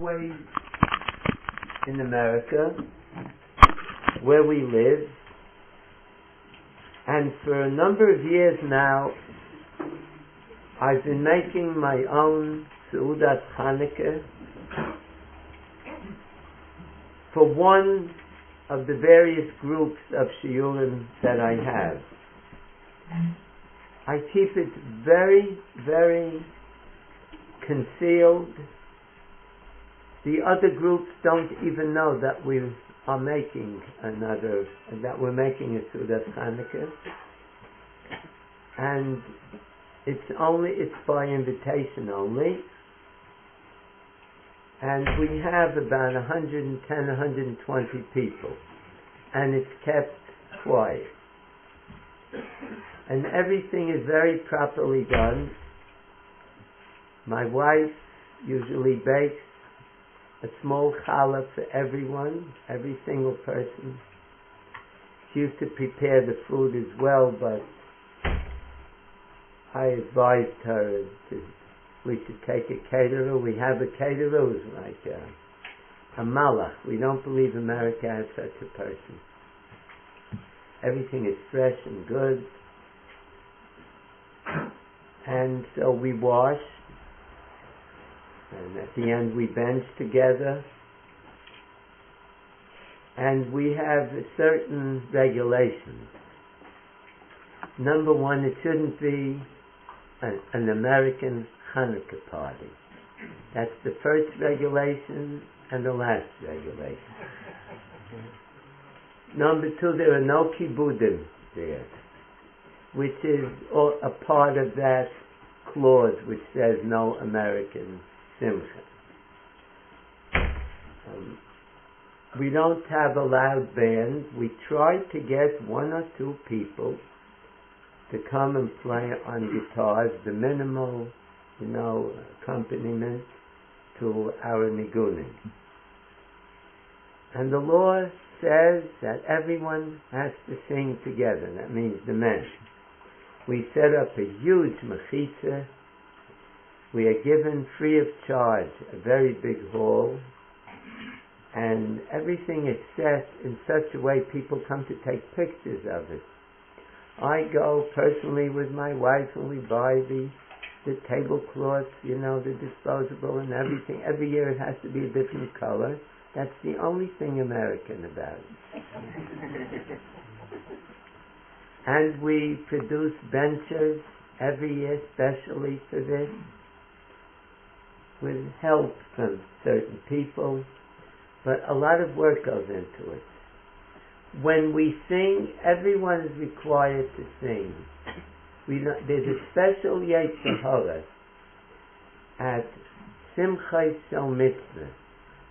always in America, where we live, and for a number of years now, I've been making my own Seudat Chanukah for one of the various groups of shiurim that I have. I keep it very, very concealed. The other groups don't even know that we are making that we're making a Seudat Chanukah, and it's by invitation only, and we have about 110, 120 people, and it's kept quiet, and everything is very properly done. My wife usually bakes a small challah for everyone, every single person. She used to prepare the food as well, but I advised her we should take a caterer. We have a caterer who's like a malach. We don't believe America has such a person. Everything is fresh and good. And so we wash, and at the end we bench together, and we have certain regulations. Number one, it shouldn't be an American Chanukah party. That's the first regulation and the last regulation. Number two, there are no kibudim there, which is a part of that clause which says no American simcha. We don't have a loud band. We try to get one or two people to come and play on guitars, the minimal, accompaniment to our nigunim. And the law says that everyone has to sing together. That means the men. We set up a huge mechitza. We are given free of charge a very big hall, and everything is set in such a way people come to take pictures of it. I go personally with my wife and we buy the tablecloths, the disposable and everything. Every year it has to be a different color. That's the only thing American about it. And we produce benches every year specially for this, with help from certain people, but a lot of work goes into it. When we sing, everyone is required to sing. There's a special Yetzer Hara at Simchas Shel Mitzvah,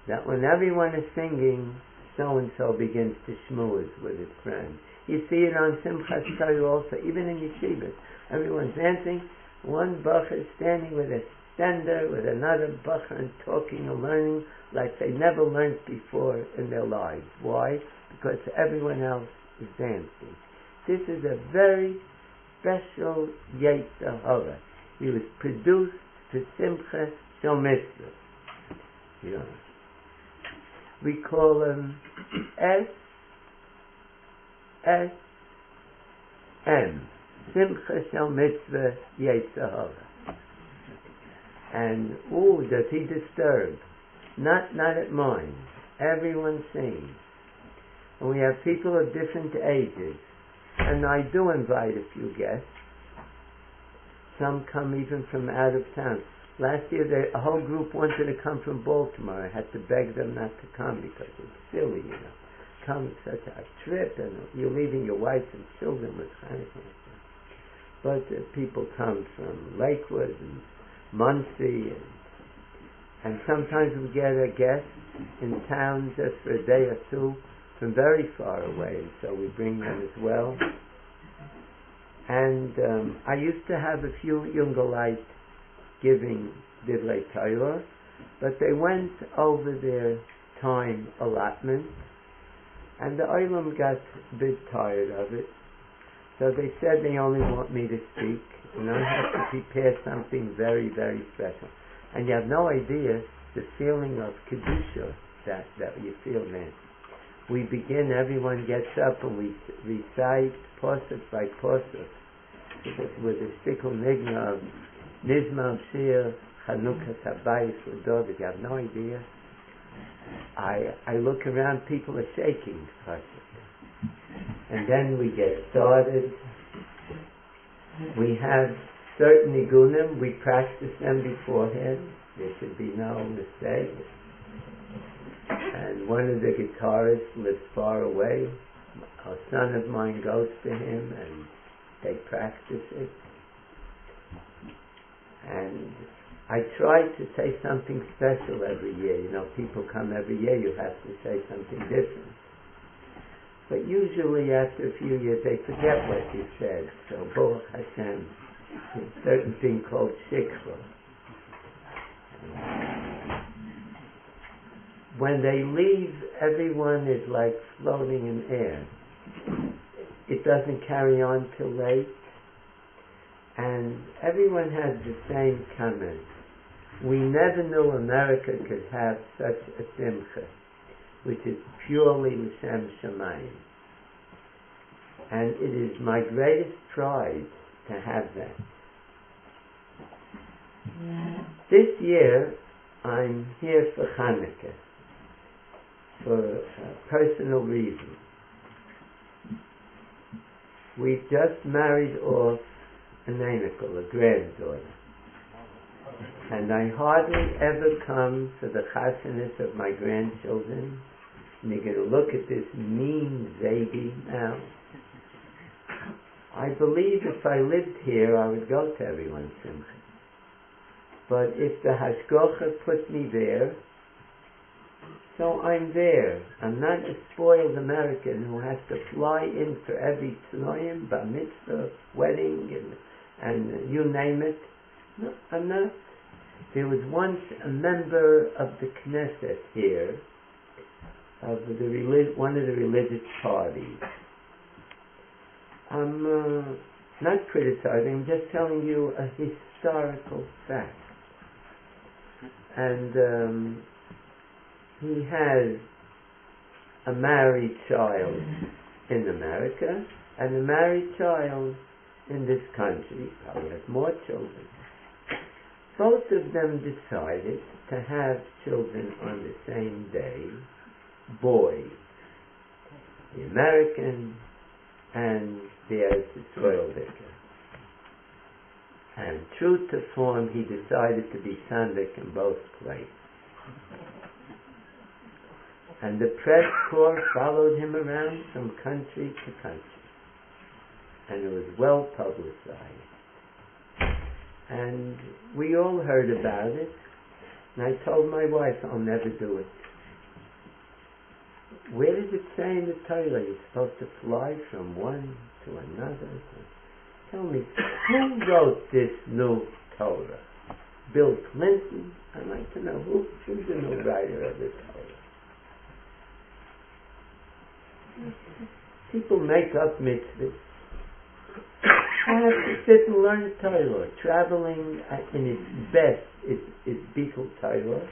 that when everyone is singing, so-and-so begins to schmooze with his friend. You see it on Simchas Torah also, even in yeshivas. Everyone's dancing, one bacher is standing with a stender, with another bacher, and talking and learning like they never learned before in their lives. Why? Because everyone else is dancing. This is a very special Yetzer Hara. He was produced to Simcha Shel Mitzvah. We call him SSM, Simcha Shel Mitzvah Yetzer Hara. And does he disturb? Not at mine. Everyone sings. And we have people of different ages. And I do invite a few guests. Some come even from out of town. Last year a whole group wanted to come from Baltimore. I had to beg them not to come because it's silly, Come such a trip and you're leaving your wife and children with Chanukah. But people come from Lakewood and Muncie, and sometimes we get a guest in town just for a day or two from very far away, and so we bring them as well. And I used to have a few Jungelite giving Divrei Torah, but they went over their time allotment, and the Olam got a bit tired of it, so they said they only want me to speak, and I have to prepare something very, very special. And you have no idea the feeling of Kedusha that you feel then. We begin, everyone gets up and we recite posuk by posuk with a stickle nigna of Nizma Shir Chanukah Sabayis L'Dov. If you have no idea, I look around, people are shaking. And then we get started. We have certain igunim, we practice them beforehand. There should be no mistake. And one of the guitarists lives far away. A son of mine goes to him and they practice it. And I try to say something special every year. You know, people come every year, you have to say something different. But usually after a few years they forget what you said. So Baruch Hashem, there's a certain thing called shikha. When they leave, everyone is like floating in air. It doesn't carry on till late. And everyone has the same comment. We never knew America could have such a simcha, which is purely L'Shem Shamayim. And it is my greatest pride to have that. This year, I'm here for Chanukah, for a personal reason. We've just married off an anical, a granddaughter. And I hardly ever come for the chasanis of my grandchildren. And you're going to look at this mean baby now. I believe if I lived here, I would go to everyone's simcha. But if the hashgacha put me there, so I'm there. I'm not a spoiled American who has to fly in for every tznoyim, bar mitzvah, wedding, and you name it. No, I'm not. There was once a member of the Knesset here, of one of the religious parties. I'm not criticizing, I'm just telling you a historical fact. And he has a married child in America and a married child in this country. Probably has more children. Both of them decided to have children on the same day, boys. The American and the Eretz Yisrael vicar. And true to form, he decided to be sandik in both places. And the press corps followed him around from country to country. And it was well publicized. And we all heard about it. And I told my wife, I'll never do it. Where does it say in the Torah you're supposed to fly from one to another? Tell me, who wrote this new Torah? Bill Clinton? I'd like to know who's the new writer of this Torah. People make up mitzvahs. I have to sit and learn Torah. Traveling in its best is Bitul Torah.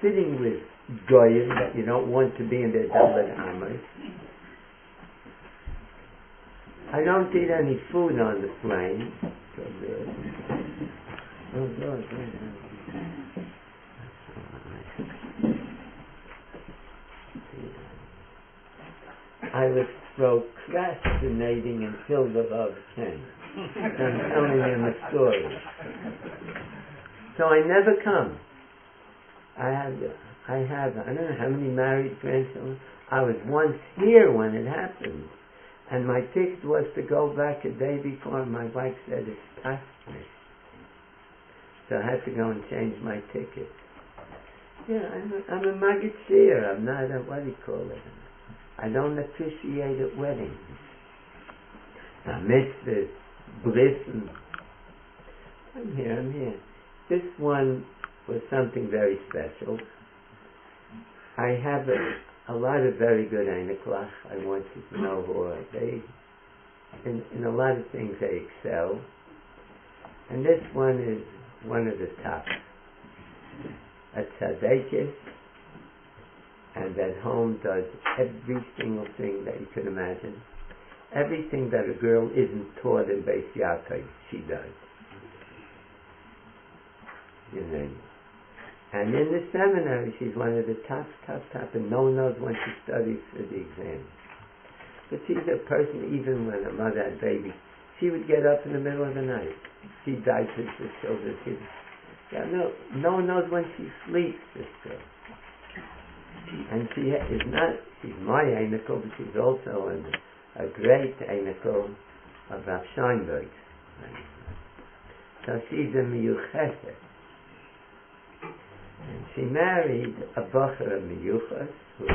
Sitting with goyim that you don't want to be in their Dalet Amos. I don't eat any food on the plane. Oh God. I was procrastinating until the love came. I'm telling him a story. So I never come. I don't know how many married grandchildren. I was once here when it happened. And my ticket was to go back a day before, and my wife said it's past me. So I had to go and change my ticket. Yeah, I'm a Maggid Shir. I'm not a, what do you call it? I don't officiate at weddings. Mitzvahs, bris. I'm here. This one was something very special. I have a lot of very good Einiklach. I want you to know who are they. In a lot of things they excel. And this one is one of the top. a tzaddikus, and at home does every single thing that you could imagine. Everything that a girl isn't taught in Beis Yaakov, she does. You know. And in the seminary, she's one of the top, and no one knows when she studies for the exam. But she's a person, even when her mother had babies, she would get up in the middle of the night. She diapers for children. No one knows when she sleeps, this girl. And she's my Einikel, but she's also a great Einikel of Rav Steinberg. So she's a miyucheset. And she married a bacher of miyuchas, who is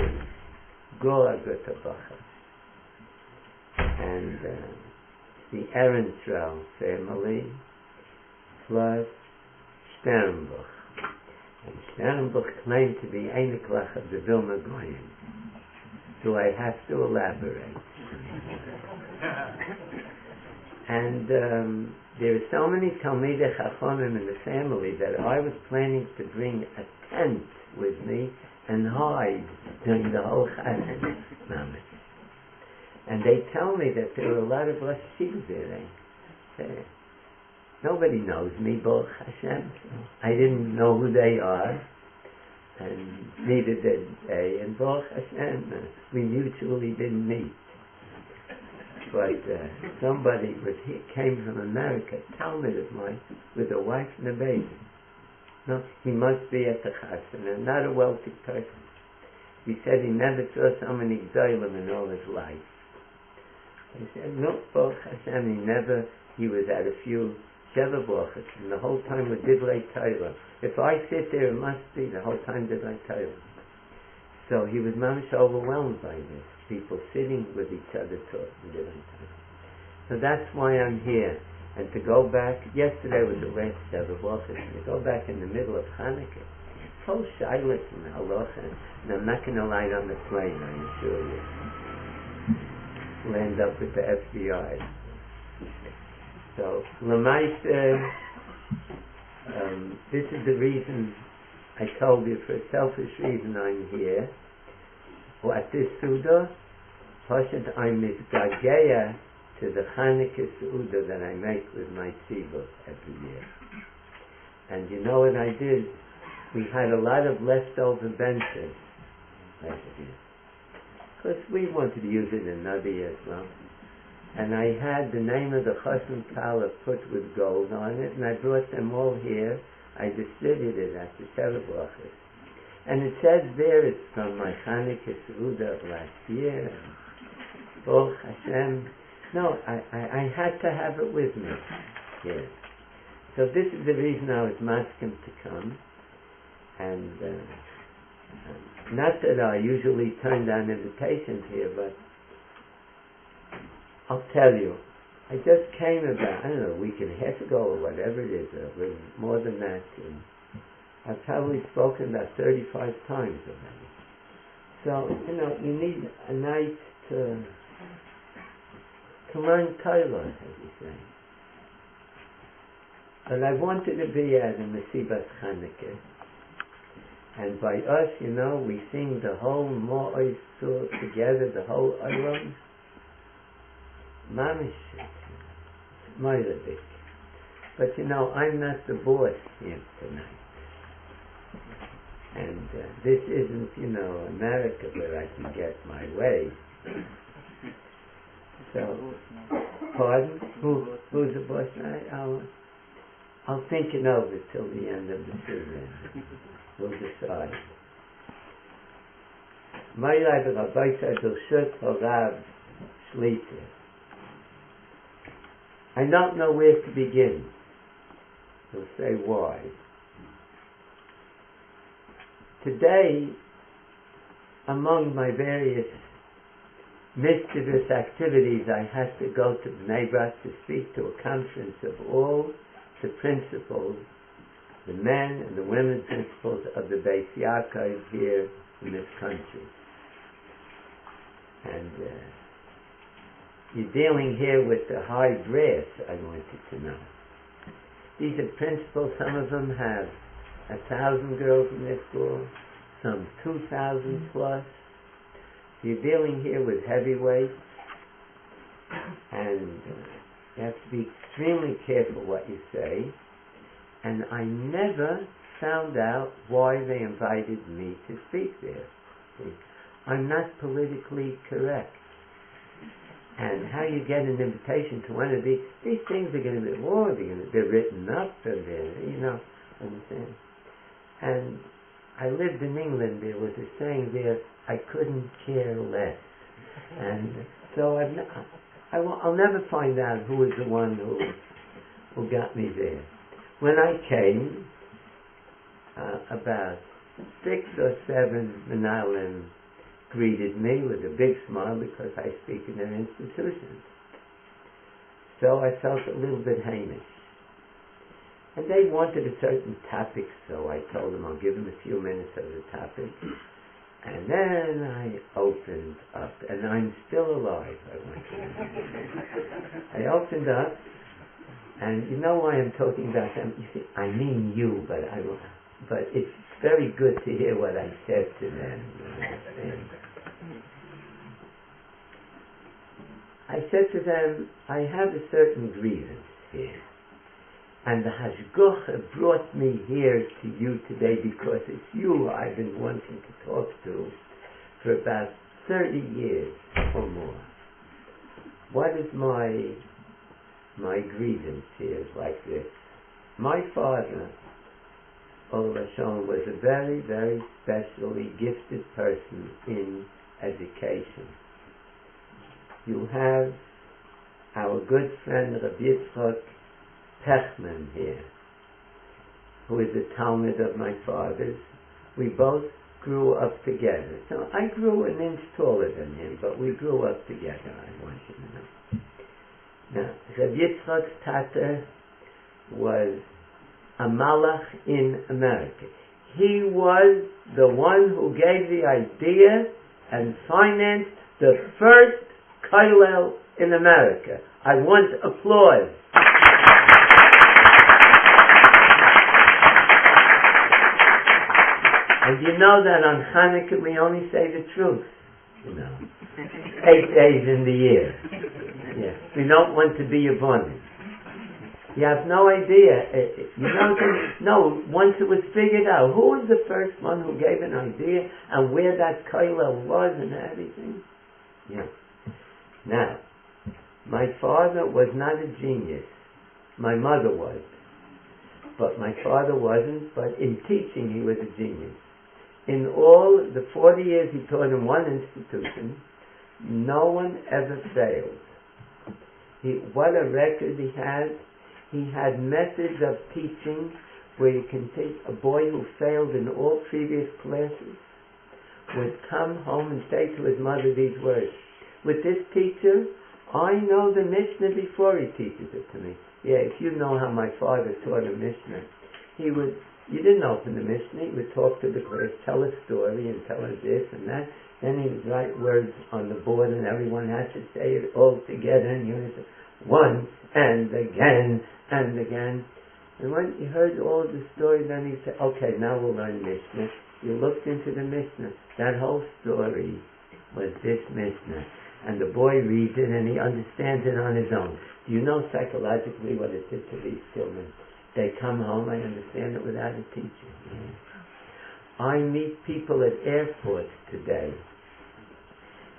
Goragut a bacher. And the Ehrentraut family, plus Sternbuch. And Sternbuch claimed to be Einiklach of the Vilna Goyim. Do I have to elaborate? And there are so many Talmidei Chachamim in the family that I was planning to bring a tent with me and hide during the whole Chazan. And they tell me that there were a lot of Rosh Yeshivas there. Nobody knows me, Baruch Hashem. I didn't know who they are, and neither did they. And Baruch Hashem, we mutually didn't meet. But somebody came from America, Talmud of mine, with a wife and a baby. No, he must be at the Chassan, and not a wealthy person. He said he never saw so many Gdolim in all his life. He said, no, Baruch Hashem, he was at a few Sheva Brachos, and the whole time with Divrei Torah. If I sit there, it must be the whole time Divrei Torah. So he was mamish overwhelmed by this. People sitting with each other talking Divrei Torah. So that's why I'm here. And to go back, yesterday was the last Sheva Brachos, and to go back in the middle of Chanukah, it's whole Shilas and Halacha, and I'm not going to lie on the plane, I assure you. Land up with the FBI. So, Lamaisa, this is the reason I told you, for a selfish reason I'm here. Well, at this Suda, Pashat, I'm Mizgageya to the Chanukah Suda that I make with my tzibur every year. And you know what I did? We had a lot of leftover benches last year. Because we wanted to use it another year as well. And I had the name of the Chassan Kala put with gold on it, and I brought them all here. I distributed at the Sheva Brachos. And it says there, it's from my Chanukah Seudah of last year. Baruch Hashem. No, I had to have it with me. Yes. So this is the reason I was masking to come. And not that I usually turn down invitations here, but I'll tell you, I just came about, a week and a half ago or whatever it is, a little more than that, and I've probably spoken about 35 times already. So, you need a night to learn Torah, as you say. But I wanted to be at a Mesiba Chanukah. And by us, we sing the whole Mo'oy Sur together, the whole Olam. Mamish, Moiradik. But I'm not the boss here tonight. And this isn't, America where I can get my way. So, pardon? Who's the boss? I'll think it over till the end of the season. We'll decide. Moirai v'Rabosai B'Rshut Horav Shlita. I don't know where to begin. You'll say why. Today, among my various mischievous activities, I had to go to Bnei Brak to speak to a conference of all the principals, the men and the women principals of the Beis Yaakov here in this country. And you're dealing here with the high brass, I wanted to know. These are principals, some of them have 1,000 girls in their school, some 2,000 plus. So you're dealing here with heavyweights, and you have to be extremely careful what you say. And I never found out why they invited me to speak there. See? I'm not politically correct. And how you get an invitation to one of these things are going to be, they're written up, and they're, understand. And I lived in England. There was a saying there, I couldn't care less. And so I'll never find out who was the one who got me there. When I came, about 6 or 7 Menalim greeted me with a big smile because I speak in their institutions. So I felt a little bit hamish. And they wanted a certain topic, so I told them I'll give them a few minutes of the topic. And then I opened up, and I'm still alive. I opened up, and you know why I'm talking about them? You see, I mean you, but it's very good to hear what I said to them. I said to them, I have a certain grievance here. And the Hashgocha brought me here to you today because it's you I've been wanting to talk to for about 30 years or more. What is my grievance here is like this. My father, Olav Hashem, was a very, very specially gifted person in education. You have our good friend Rav Yitzchak Pechman here, who is a Talmud of my father's. We both grew up together. So I grew an inch taller than him, but we grew up together, I want you to know. Now, Rav Yitzchak's tata was a malach in America. He was the one who gave the idea and financed the first kollel in America. I want applause. And you know that on Chanukah we only say the truth. 8 days in the year. Yes. We don't want to be abundant. You have no idea. Once it was figured out, who was the first one who gave an idea and where that kollel was and everything? Yeah. Now, my father was not a genius. My mother was. But my father wasn't, but in teaching he was a genius. In all the 40 years he taught in one institution, no one ever failed. What a record he had. He had methods of teaching where you can take a boy who failed in all previous classes would come home and say to his mother these words, with this teacher, I know the Mishnah before he teaches it to me. Yeah, if you know how my father taught a Mishnah, you didn't open the Mishnah, he would talk to the class, tell a story and tell her this and that. Then he would write words on the board and everyone had to say it all together in unison. Once and again and again. And when he heard all the story, then he said, okay, now we'll learn Mishnah. You looked into the Mishnah. That whole story was this Mishnah. And the boy reads it and he understands it on his own. Do you know psychologically what it did to these children? They come home, I understand it without a teacher. Yeah. I meet people at airports today,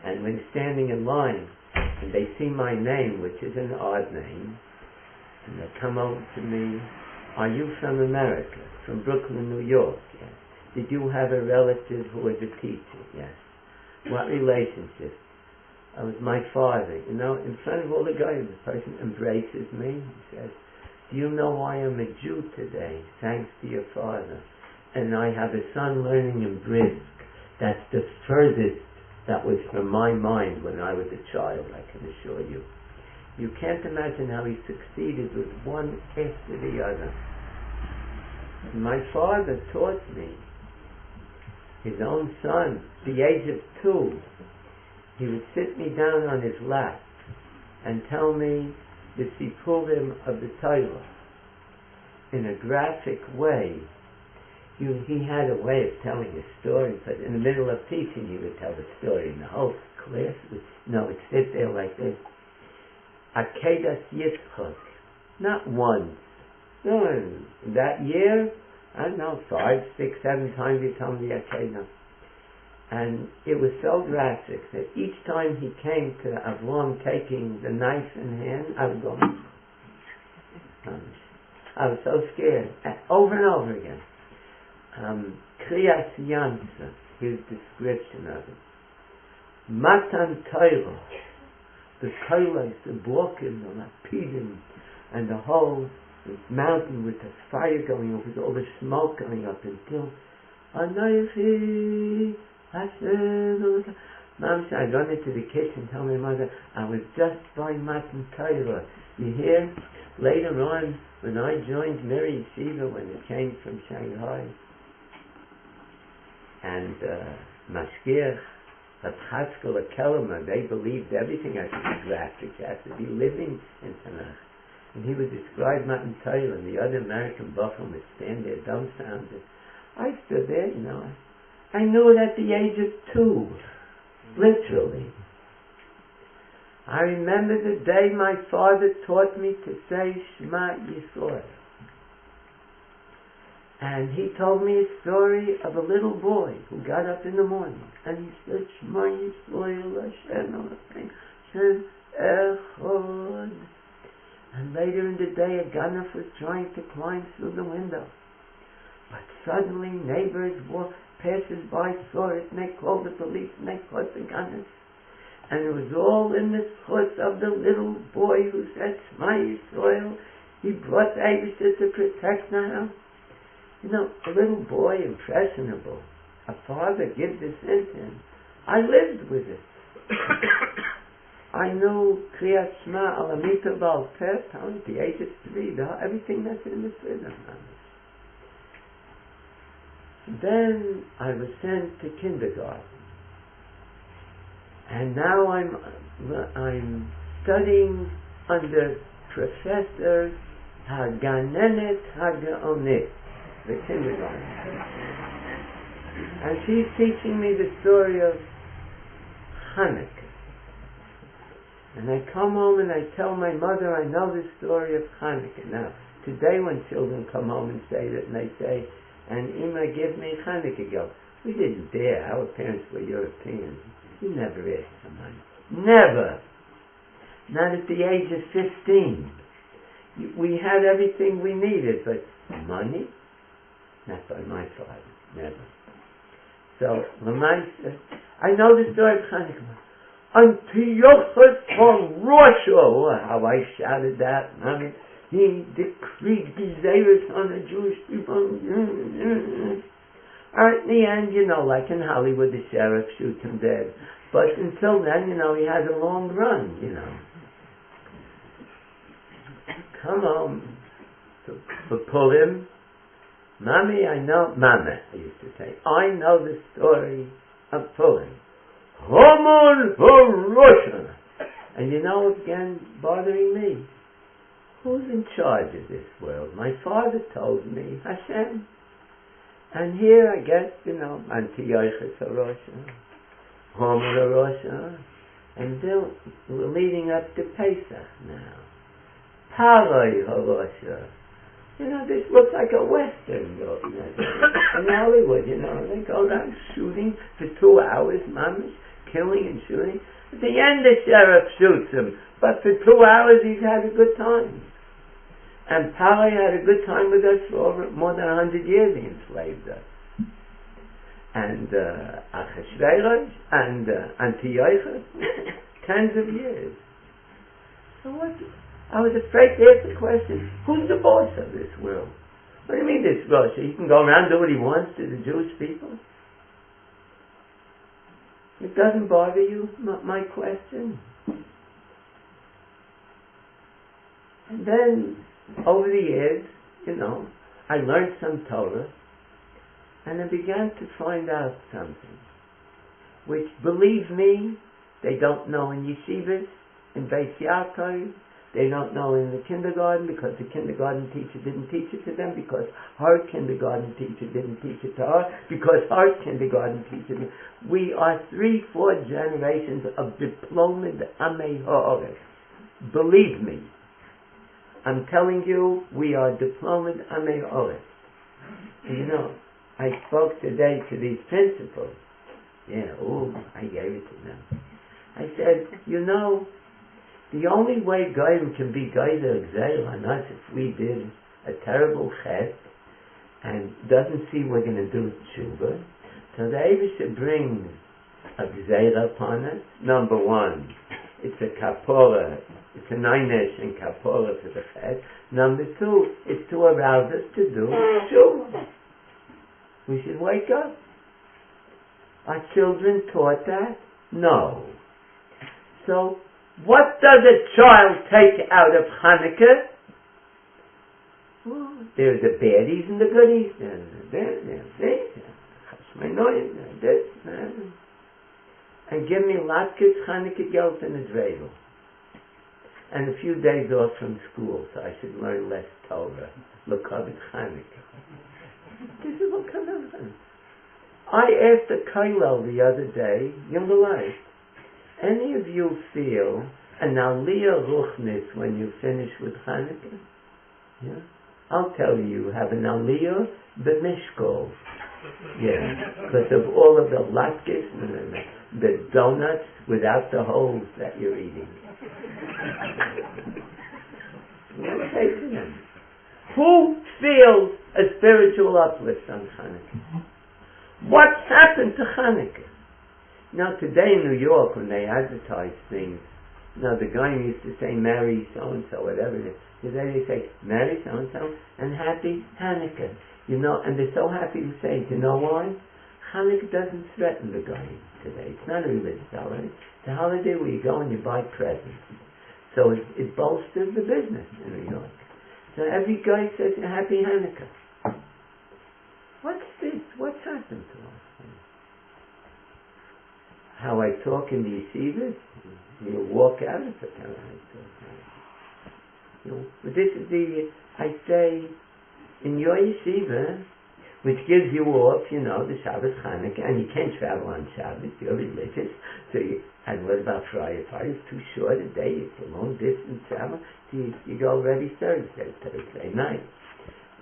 and when standing in line, and they see my name, which is an odd name, and they come over to me, are you from America? From Brooklyn, New York? Yes. Did you have a relative who was a teacher? Yes. What relationship? It was my father. In front of all the guys, the person embraces me. He says, do you know why I'm a Jew today? Thanks to your father. And I have a son learning in Brisk. That's the furthest that was from my mind when I was a child, I can assure you. You can't imagine how he succeeded with one after the other. And my father taught me, his own son, at the age of 2, he would sit me down on his lap and tell me the Sipurim of the Torah in a graphic way. He had a way of telling a story, but in the middle of teaching he would tell the story, and the whole class would sit there like this. Akedas Yitzchak. Not once. No, in that year, I don't know, 5, 6, 7 times he told me Akedah. And it was so drastic that each time he came to Avram taking the knife in hand, I would go, I was so scared. Over and over again. Kriyas Yansa, his description of it. Matan Torah, the Kolas, the Blokim, the Lapidim, and the whole mountain with the fire going up, with all the smoke going up until Anoichi Hashem. Mom said, I run into the kitchen, tell my mother, I was just by Matan Torah. You hear? Later on, when I joined Miri Yeshiva, when it came from Shanghai, and Mashgiach, Chatzkel Kellerman, they believed everything has to be graphic, it has to be living in Tanakh. And he would describe Matan Torah, and the other American Buffalo would stand there dumbfounded. I stood there, I knew it at the age of 2, literally. I remember the day my father taught me to say Shema Yisrael. And he told me a story of a little boy who got up in the morning and he said Shema Yisrael Hashem Elokeinu Hashem Echad. And later in the day a ganaf was trying to climb through the window. But suddenly neighbors passers by saw it and they called the police and they caught the ganaf. And it was all in the thoughts of the little boy who said Shema Yisrael. He brought the Eibusher to protect now. A little boy, impressionable. A father gives this in him. I lived with it. I knew Kriyat Shema Alamita Baal Peh at the age of 3, everything that's in the Siddur. Then I was sent to kindergarten. And now I'm studying under Professor Haganenet Hagaonet, the kindergarten. And she's teaching me the story of Chanukah. And I come home and I tell my mother I know the story of Chanukah. Now, today when children come home and say that, and they say, and Ima, give me Chanukah go. We didn't dare. Our parents were Europeans. You never asked for money. Never. Not at the age of 15. We had everything we needed, but money? Not by my father. Never. So, I know the story of Chanukah. Antiochus from Russia. How I shouted that. He decreed Gezeirus on the Jewish people. In the end, like in Hollywood, the sheriff shoots him dead. But until then, he has a long run, Come home for Purim. Mommy, I know, Mama, I used to say, I know the story of Purim. Haman HaRasha. And again, bothering me. Who's in charge of this world? My father told me, Hashem. And here I guess, Antiochus HaRasha, Haman HaRasha, and then we're leading up to Pesach now. Paroi HaRasha. This looks like a Western movie. In Hollywood, they go around shooting for 2 hours, mamish, killing and shooting. At the end, the sheriff shoots him, but for 2 hours he's had a good time. And Paroi had a good time with us for more than 100 years. He enslaved us. And Achashverosh and Antiochus, tens of years. So I was afraid to ask the question, who's the boss of this world? What do you mean this Russia? He can go around and do what he wants to the Jewish people? It doesn't bother you, my question? And then, over the years, I learned some Torah, and I began to find out something, which, believe me, they don't know in yeshivas, in Beis Yaakov, They don't know in the kindergarten because the kindergarten teacher didn't teach it to them, because her kindergarten teacher didn't teach it to her, because her kindergarten teacher didn't. We are 3-4 generations of diplomaed Amei Ha'aretz. Believe me. I'm telling you, we are diplomaed Amei Ha'aretz. And I spoke today to these principals. I gave it to them. I said, the only way Goyim can be Geiser Gzeil on us if we did a terrible chet and doesn't see we're going to do tshuva. So the Eibusher brings a Gzeil upon us. Number one, it's a kapora, it's a neinesh and kapora for the chet. Number two, it's to arouse us to do tshuva. We should wake up. Our children taught that? No. So, what does a child take out of Chanukah? There's the baddies and the goodies. And give me latkes Chanukah gelt and a dreidel. And a few days off from school, so I should learn less Torah. Look up at Chanukah. This is what comes out. I asked a kollel the other day, younger life, any of you feel an aliyah ruchnis when you finish with Chanukah? Yeah? I'll tell you have an aliyah b'mishkol. Because of all of the latkes and the donuts without the holes that you're eating. Let's say to them, who feels a spiritual uplift on Chanukah? What's happened to Chanukah? Now today in New York, when they advertise things, the guy used to say marry so-and-so, whatever it is. Today they say marry so-and-so and happy Hanukkah. And they're so happy to say, you know why? Hanukkah doesn't threaten the guy today. It's not a religious holiday. It's a holiday where you go and you buy presents. So it bolsters the business in New York. So every guy says happy Hanukkah. What's this? What's happened to us? How I talk in the yeshivas? You walk out of the town. But this is I say, in your yeshiva, which gives you off, the Shabbos Chanukah, and you can't travel on Shabbos, you're religious, and what about Friday? Friday's too short a day, it's a long distance travel, so you go already Thursday night.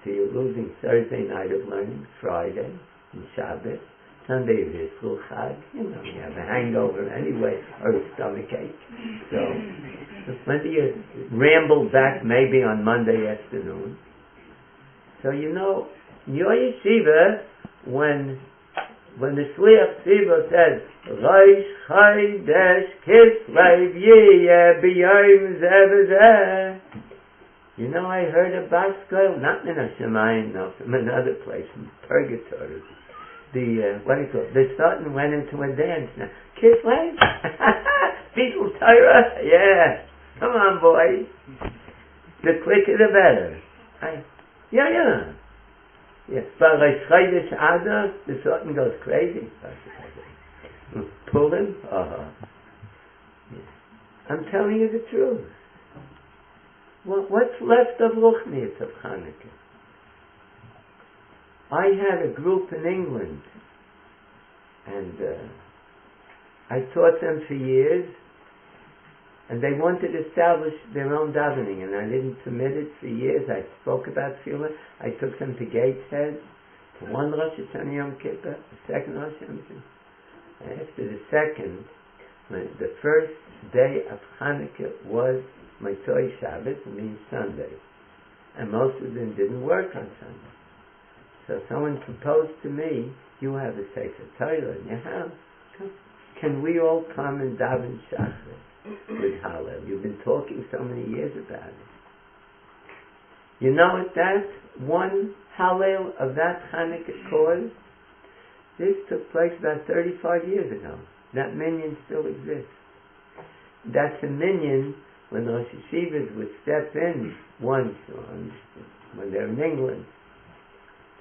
So you're losing Thursday night of learning, Friday, and Shabbos. Sunday is full chag. You have a hangover anyway, or a stomach ache. So, plenty you ramble back maybe on Monday afternoon. So in your yeshiva, when the Shliach Tzibur says, Rosh Chodesh Kislev Yiyeh B'yom Zeh V'zeh, I heard a Baskol, not in a Shemayim, no, from another place, from Purgatory. The Sultan went into a dance now. Kislev? Beetle Torah? Yeah. Come on, boys. The quicker the better. Yeah. But like Chodesh Adar, the Sultan goes crazy. Pull him? I'm telling you the truth. What's left of Ruchnius of Chanukah? I had a group in England, and I taught them for years, and they wanted to establish their own davening, and I didn't permit it for years. I spoke about Tefillah. I took them to Gateshead, to one Rosh Hashanah Yom Kippur, the second Rosh Hashanah. After the second, when the first day of Chanukah was Motzei Shabbos, it means Sunday, and most of them didn't work on Sunday. So someone proposed to me, you have a Sefer Torah in your house. Can we all come and daven Shachar with Hallel? You've been talking so many years about it. You know what that one Hallel of that Chanukah cause? This took place about 35 years ago. That minyan still exists. That's a minyan when the Rosh Yeshivas would step in once when they're in England.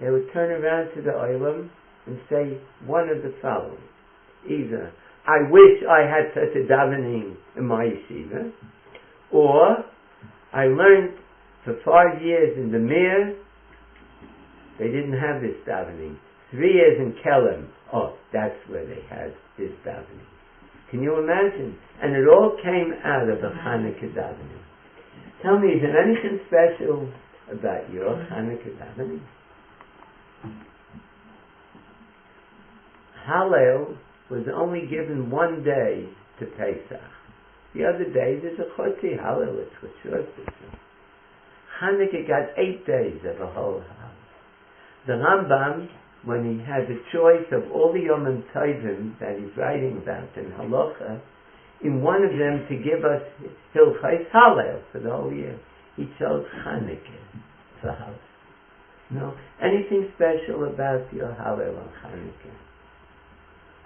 They would turn around to the Olam and say one of the following. Either, I wish I had such a davening in my yeshiva, or, I learned for 5 years in the Mir, they didn't have this davening. 3 years in Kelm, that's where they had this davening. Can you imagine? And it all came out of a Chanukah davening. Tell me, is there anything special about your Chanukah davening? Hallel was only given 1 day to Pesach. The other days is a Chotzi Hallel, it's for sure. Chanukah got 8 days of a whole Hallel. The Rambam, when he had the choice of all the Yom Tovim that he's writing about in Halacha, in one of them to give us Hilchos Hallel for the whole year, he chose Chanukah for Hallel. No, anything special about your Hallel on Chanukah?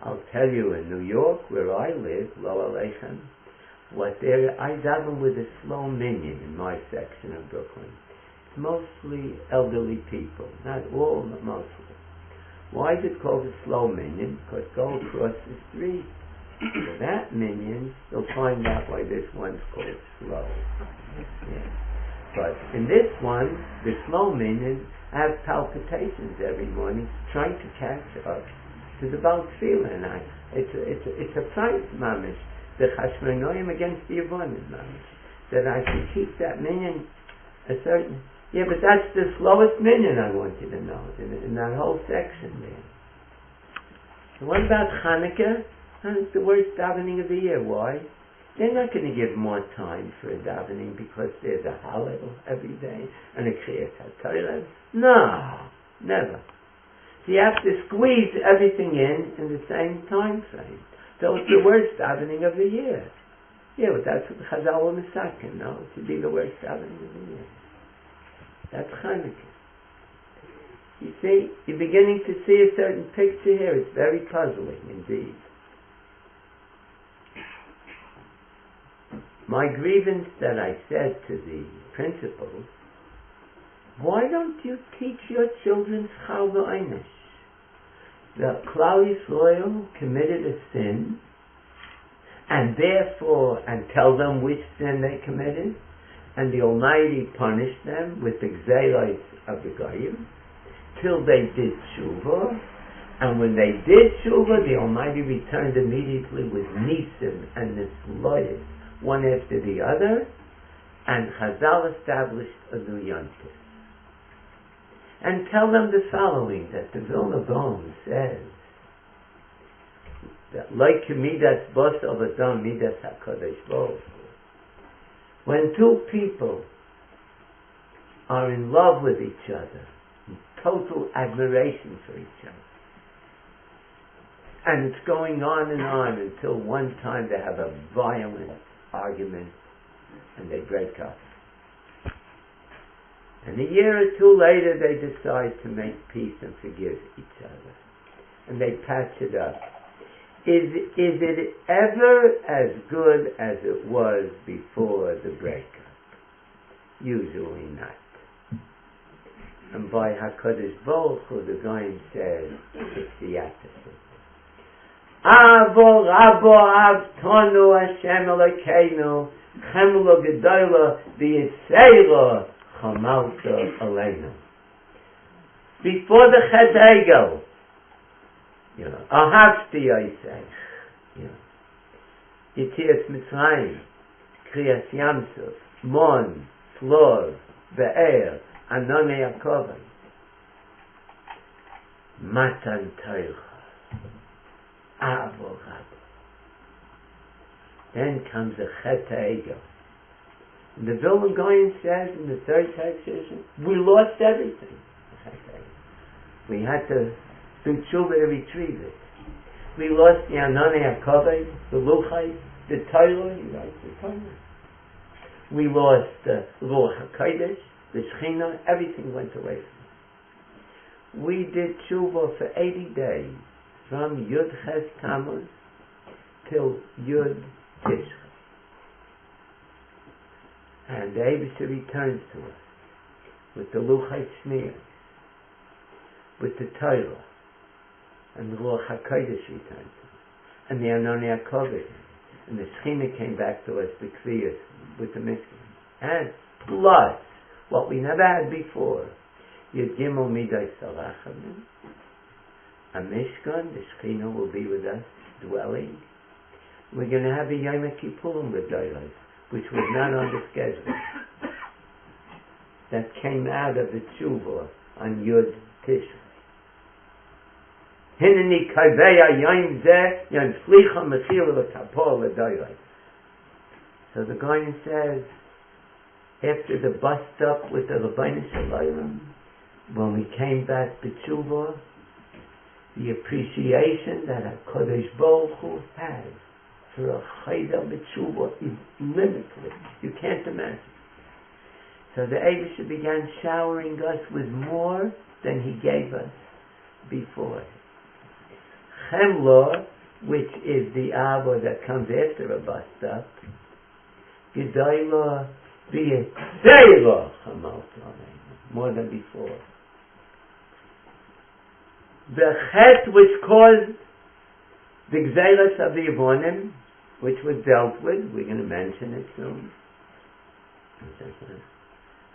I'll tell you, in New York, where I live, Lo Aleichem, I daven with a slow minyan in my section of Brooklyn. It's mostly elderly people, not all, but mostly. Why is it called a slow minyan? Because go across the street. For that minyan, you'll find out why this one's called slow. Yeah. But in this one, the slow minyan, I have palpitations every morning, trying to catch up to the Baal Tefillah, and it's a fight, mamish, the Chashmonoim against the Yavonim, mamish, that I should keep that minyan a certain. Yeah, but that's the slowest minyan I want you to know in that whole section there. So what about Chanukah? It's the worst davening of the year. Why? They're not going to give more time for a davening because there's a Hallel every day and a Kriyas HaTorah. No, never. So you have to squeeze everything in the same time frame. So it's the worst davening of the year. Yeah, but that's what the Chazal were misaken, no? It should be the worst davening of the year. That's Chanukah. You see, you're beginning to see a certain picture here. It's very puzzling indeed. My grievance that I said to the principals, why don't you teach your children Chal V'Einish? The Klal Yisrael committed a sin, and tell them which sin they committed, and the Almighty punished them with the Gzeiros of the Goyim, till they did Tshuva, and when they did Tshuva, the Almighty returned immediately with Nisim and Nisloyes, one after the other, and Chazal established a new Yom Tov. And tell them the following, that the Vilna Gaon says that like Midas Basar V'Dam Midas HaKadosh Baruch Hu, when two people are in love with each other, in total admiration for each other, and it's going on until one time they have a violent argument and they break up. And a year or two later they decide to make peace and forgive each other. And they patch it up. Is it ever as good as it was before the breakup? Usually not. And by HaKadosh Baruch Hu, the Goyim says, it's the opposite. Avo Rabo Avtonu Hashem Elokeinu Chemlo Gedola V'Yitzeiro Chamalta Aleinu. Before the Chet Egel, Ahavti Yosef, Yitzias Mitzrayim, Kriyas Yamsuf, Mon, Flor, Be'er, Anone Yakovim, Matan Torah, Avo Rabo. Then comes the Chet Egel. And the Vilna Gaon says in the third taxation, we lost everything. We had to do tshuva to retrieve it. We lost the Anane HaKavod, the Luchai, the Torah, he writes the Torah. We lost the Ruach HaKodesh, the Shechina, everything went away from us. We did tshuva for 80 days, from Yud Ches Tammuz till Yud Tishrei. And the Eibusha returns to us with the Luchai Shmir, with the Torah, and the Ruach HaKodesh returned to us, and the Anoni HaKavod, and the Shechina came back to us, the Kriyas, with the Mishkan. And plus what we never had before. Yud Gimel Midai Salachamim. A Mishkan, the Shekhinah will be with us, dwelling. We're going to have a Yom Kippurim with Daylight, which was not on the schedule. That came out of the Tshuva on Yud Tishrei. Hineni Kaveya Yom Zeh Yom Slicha Mechil L'Kapor L'Daylight. So the Goyen says, after the bust up with the Rabbeinu Shalom, when we came back to Tshuva, the appreciation that HaKadosh Baruch Hu has for a Chayda B'Tshuva is limitless. You can't imagine. So the Eibusha began showering us with more than he gave us before. Chemla, which is the Ava that comes after a bust up, Gedayla B'Yisayla Chamal more than before. The Chet which caused the Gzeilas of the Yevonim, which was dealt with, we're going to mention it soon.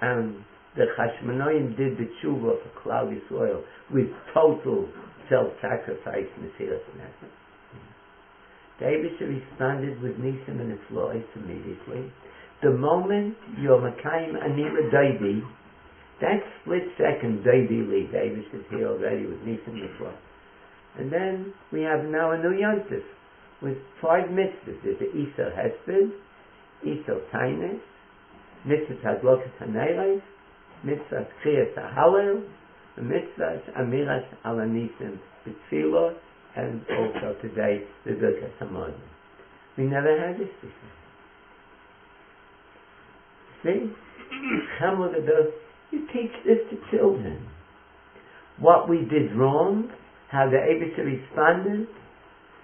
And the Chashmonaim did the tshuva for Klal Yisrael with total self-sacrifice and Mesiba. The Eibusha responded with Nisim and Etzlois immediately. The moment you're Makayim Anira Daidi, that split second Daidi leave, the Eibusha is here already with Nisim and Etzlois. And then we have now a new Yontif with 5 mitzvahs. There's the Isar Hesped, Isar Tainus, Mitzvah Hadlokas Haneres, Mitzvah Kriyas HaHalel, Mitzvah Amiras Alanisim B'Tfilah, and also today the Birkas Hamon. We never had this before. See? You teach this to children. What we did wrong, how the Eibusha responded,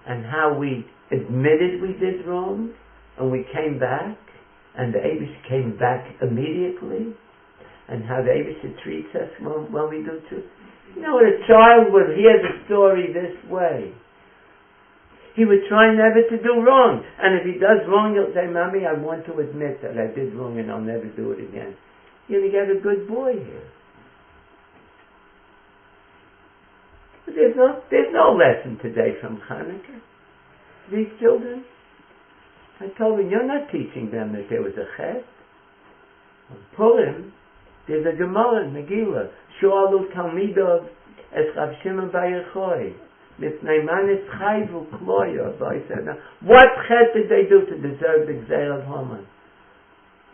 and how we admitted we did wrong, and we came back, and the Eibusha came back immediately, and how the Eibusha treats us when we do too. You know, a child would hear the story this way. He would try never to do wrong, and if he does wrong, he'll say, "Mommy, I want to admit that I did wrong, and I'll never do it again." You're going to get a good boy here. But there's no lesson today from Chanukah. These children, I told them, you're not teaching them that there was a chet. On Purim, there's a Gemara in Megillah. Shoalu Talmidov es Rav Shimon bar Yochai. Mipnei manis chayvu kloya. What chet did they do to deserve the Gzeil of Haman?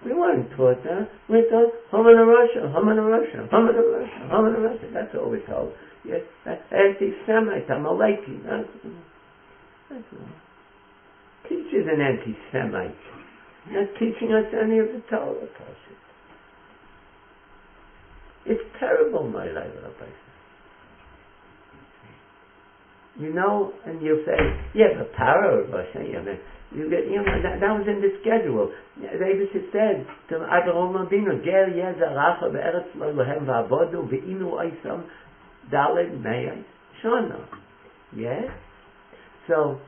We weren't taught that. We thought, Haman of Russia, Haman of Russia, Haman of Russia, Haman of Russia. That's all we're told. Yes, that's anti-Semite, Amaleki. That's all. Teacher's an anti-Semite. Not teaching us any of the Torah Pashut. It's terrible, my life, Rabbi. You know, and you'll say, yeah, but Paro, Rabbi, you get, that was in the schedule. The Eibusha said to Avraham Avinu, Ger Yezaracha ve'eretz lo lohem va'avodu ve'inu oisam daled meyay shana. Yes? So,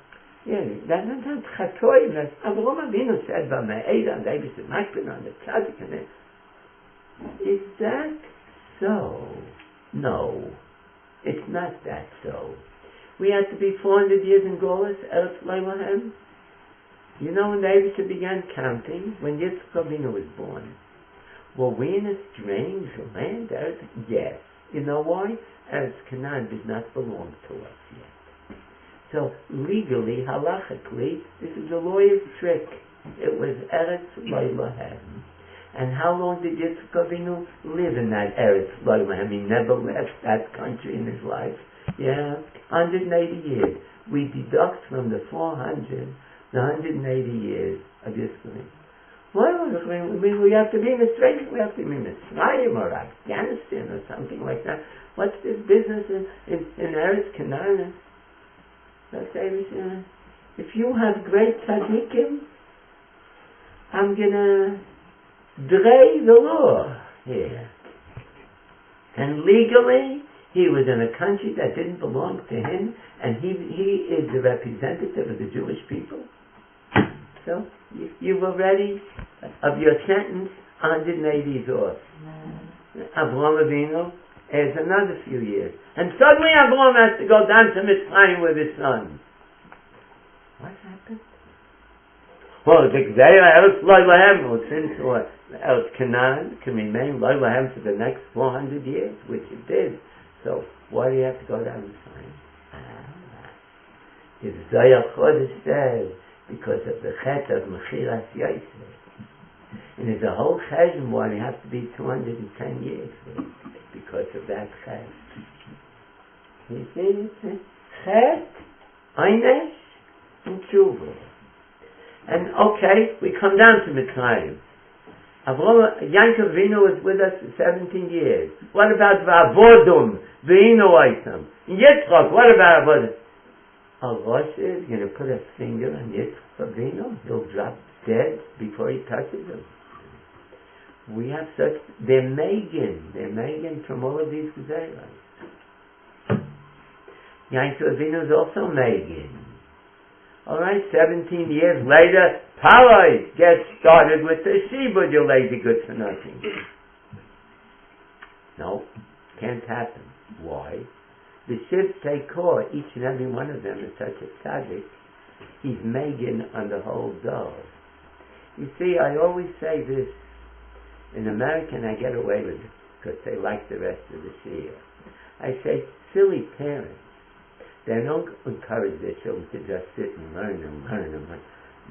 yeah, that's Chatoim, that Avraham Avinu said, V'me'eda, and the Eibusha Mashpin on the Tzadik, and is that so? No. It's not that so. We had to be 400 years in Golis, Eretz lo lohem. You know when the Eibusha began counting? When Yitzchak Avinu was born. Were we in a strange land? Yes. You know why? Eretz Canaan did not belong to us yet. So legally, halachically, this is a lawyer's trick. It was Eretz lo lohem. And how long did Yitzchak Avinu live in that Eretz lo lohem? He never left that country in his life. Yeah, 180 years. We deduct from the 400 the 180 years of Yisrael. Well, we have to be in a strange, we have to be in Mitzrayim or Afghanistan or something like that. What's this business in Eretz Canaan? Let's say, if you have great tzaddikim, I'm gonna drei the law here. And legally, he was in a country that didn't belong to him, and he is the representative of the Jewish people. So, you've already, of your sentence, 180 off. Avraham Avinu adds another few years. And suddenly Avraham has to go down to Mitzrayim with his sons. What happened? Well, the Gzeira Eretz Lo Lahem, since Eretz Canaan can remain Lo Lahem for the next 400 years, which it did. So why do you have to go down Mitzrayim? The Zohar Chodesh says, because of the chet of Mechiras Yosef. And there's a whole chesed why it has to be 210 years because of that chet. You see, it's chet, einesh, and tshuva. And okay, we come down to Mitzrayim. Yankov Vino was with us for 17 years. What about Va'avodum, V'ino Oisam? Yitzchak, what about Avodah? Rosh is going to put a finger on Yitzchak Vino, he'll drop dead before he touches him. We have such, they're Megan from all of these Gezeiros. Yankov Vino is also Megan. Alright, 17 years later, Palai gets started with the Shibud, you lazy good for nothing. No, can't happen. Why? The Shivs take core, each and every one of them is such a tzaddik, he's Megan on the whole dough. You see, I always say this, in America I get away with it, because they like the rest of the Shia. I say, silly parents. They don't encourage their children to just sit and learn.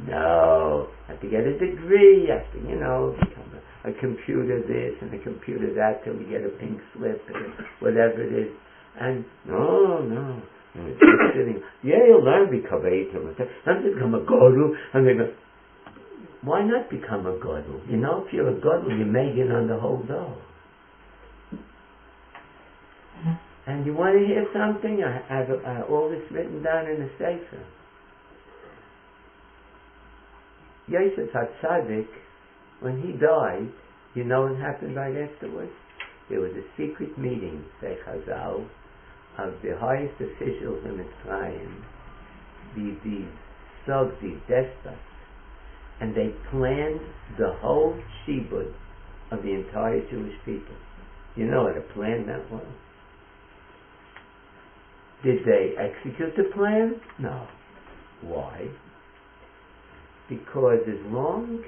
No, have to get a degree, have to, become a computer this and a computer that till you get a pink slip or whatever it is. And no. Sitting, you'll learn become and become a guru. And they go, why not become a guru? If you're a guru, you make it on the whole dough. And you want to hear something? I have all this written down in a sefer. Yosef HaTzadik, when he died, you know what happened right afterwards? There was a secret meeting, say Chazal, of the highest officials in Mitzrayim, these thugs, these despots, and they planned the whole shibud of the entire Jewish people. You know what a plan that was? Did they execute the plan? No. Why? Because as long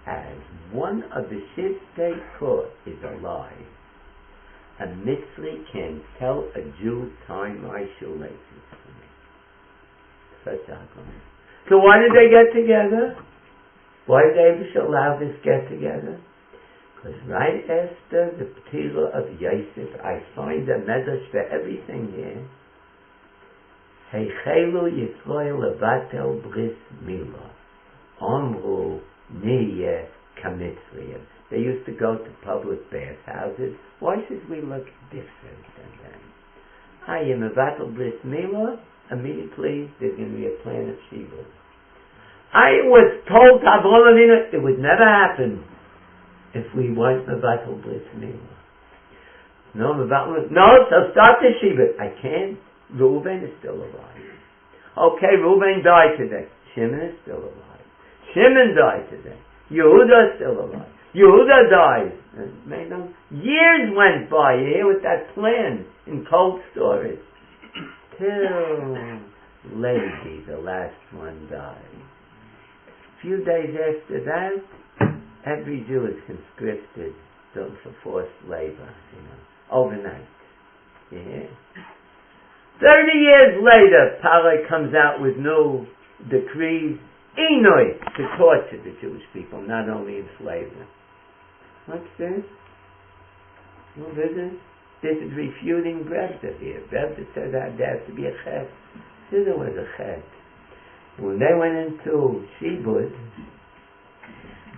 as one of the Shivtei Kor is alive, a Mitzri can tell a Jew time my shoelaces for me. Such argument. So why did they get together? Why did they allow this get together? Because right after the Ptila of Yosef, I find a medrash for everything here. Heichelu Yisrael levatel bris milah. Omru niyeh kamitzriyim. They used to go to public bathhouses. Why should we look different than them? I am a vatel bris milah. Immediately there's going to be a plan of shibud. I was told Avraham Avinu it would never happen if we weren't a vatel bris milah. No, so start the shibud. I can't. Reuben is still alive. Okay, Reuben died today. Shimon is still alive. Shimon died today. Yehuda is still alive. Yehuda dies. Years went by here with that plan in cold storage. Till Levi, the last one, died. A few days after that, every Jew is conscripted for forced labor, overnight. You hear? 30 years later, Paro comes out with new decrees, Enoy, to torture the Jewish people, not only enslave them. What's this? What is it? This is refuting Brevda here. Brevda said that there has to be a chet. There was a chet. When they went into Shibud,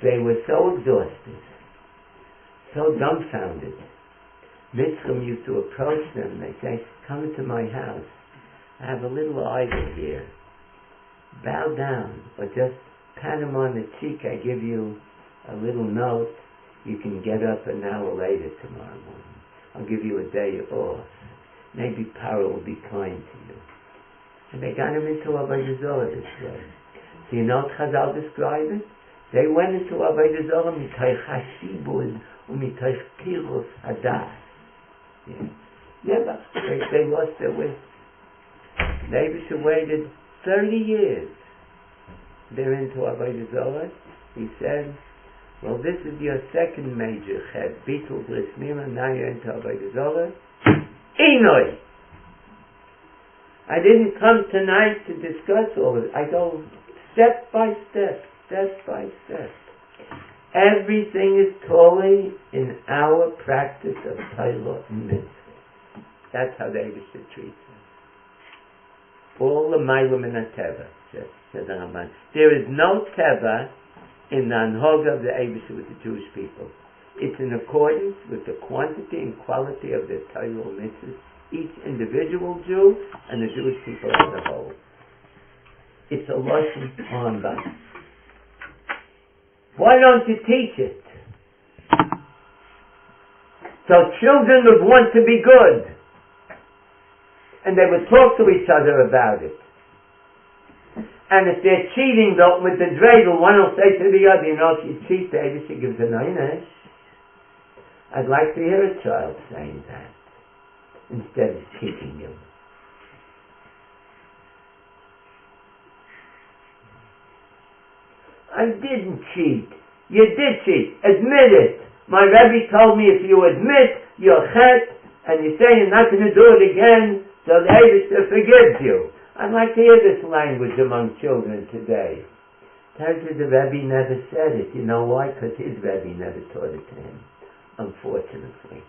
they were so exhausted, so dumbfounded. Mitzvahs used to approach them. They say, come into my house. I have a little idol here. Bow down, or just pat him on the cheek. I give you a little note. You can get up an hour later tomorrow morning. I'll give you a day off. Maybe Paro will be kind to you. And they got him into a Zorah this way. So you know what Chazal described it? They went into Avodah Zarah mitoich hashibud umitoich tirus hadas. Never. They lost their way. The Eibusher waited 30 years. They're into Avodah Zarah. He said, well, this is your second major chet. Bitul bris milah, now you're into Avodah Zarah. Enoi! I didn't come tonight to discuss all of it. I go step by step, step by step. Everything is totally in our practice of Torah and Mitzvah. That's how the Eibusher treats us. All the Mailam in a Teva, says the Ramban. There is no Teva in the Anhoga of the Eibusher with the Jewish people. It's in accordance with the quantity and quality of the Torah and Mitzvah, each individual Jew and the Jewish people as a whole. It's a lesson on that. Why don't you teach it? So children would want to be good. And they would talk to each other about it. And if they're cheating though with the dreidel, one will say to the other, you know, if you cheat, David, she gives a nine. I'd like to hear a child saying that instead of kicking him. I didn't cheat. You did cheat. Admit it. My Rebbe told me if you admit your chet and you say you're not going to do it again, so the Eibusher forgives you. I'd like to hear this language among children today. Tells you the Rebbe never said it. You know why? Because his Rebbe never taught it to him, unfortunately.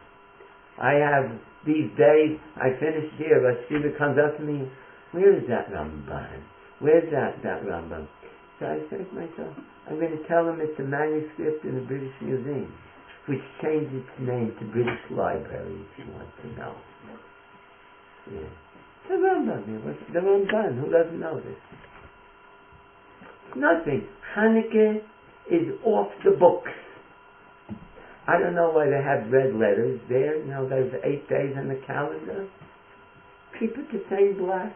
I have, these days, I finished here, a student comes up to me, where is that Ramban? Where's that Rambam? So I said to myself, I'm going to tell him it's a manuscript in the British Museum, which changed its name to British Library, if you want to know. Yeah. The Rambam, the Ramban, who doesn't know this? Nothing. Chanukah is off the books. I don't know why they have red letters there. You know, there's 8 days in the calendar. Keep it the same black.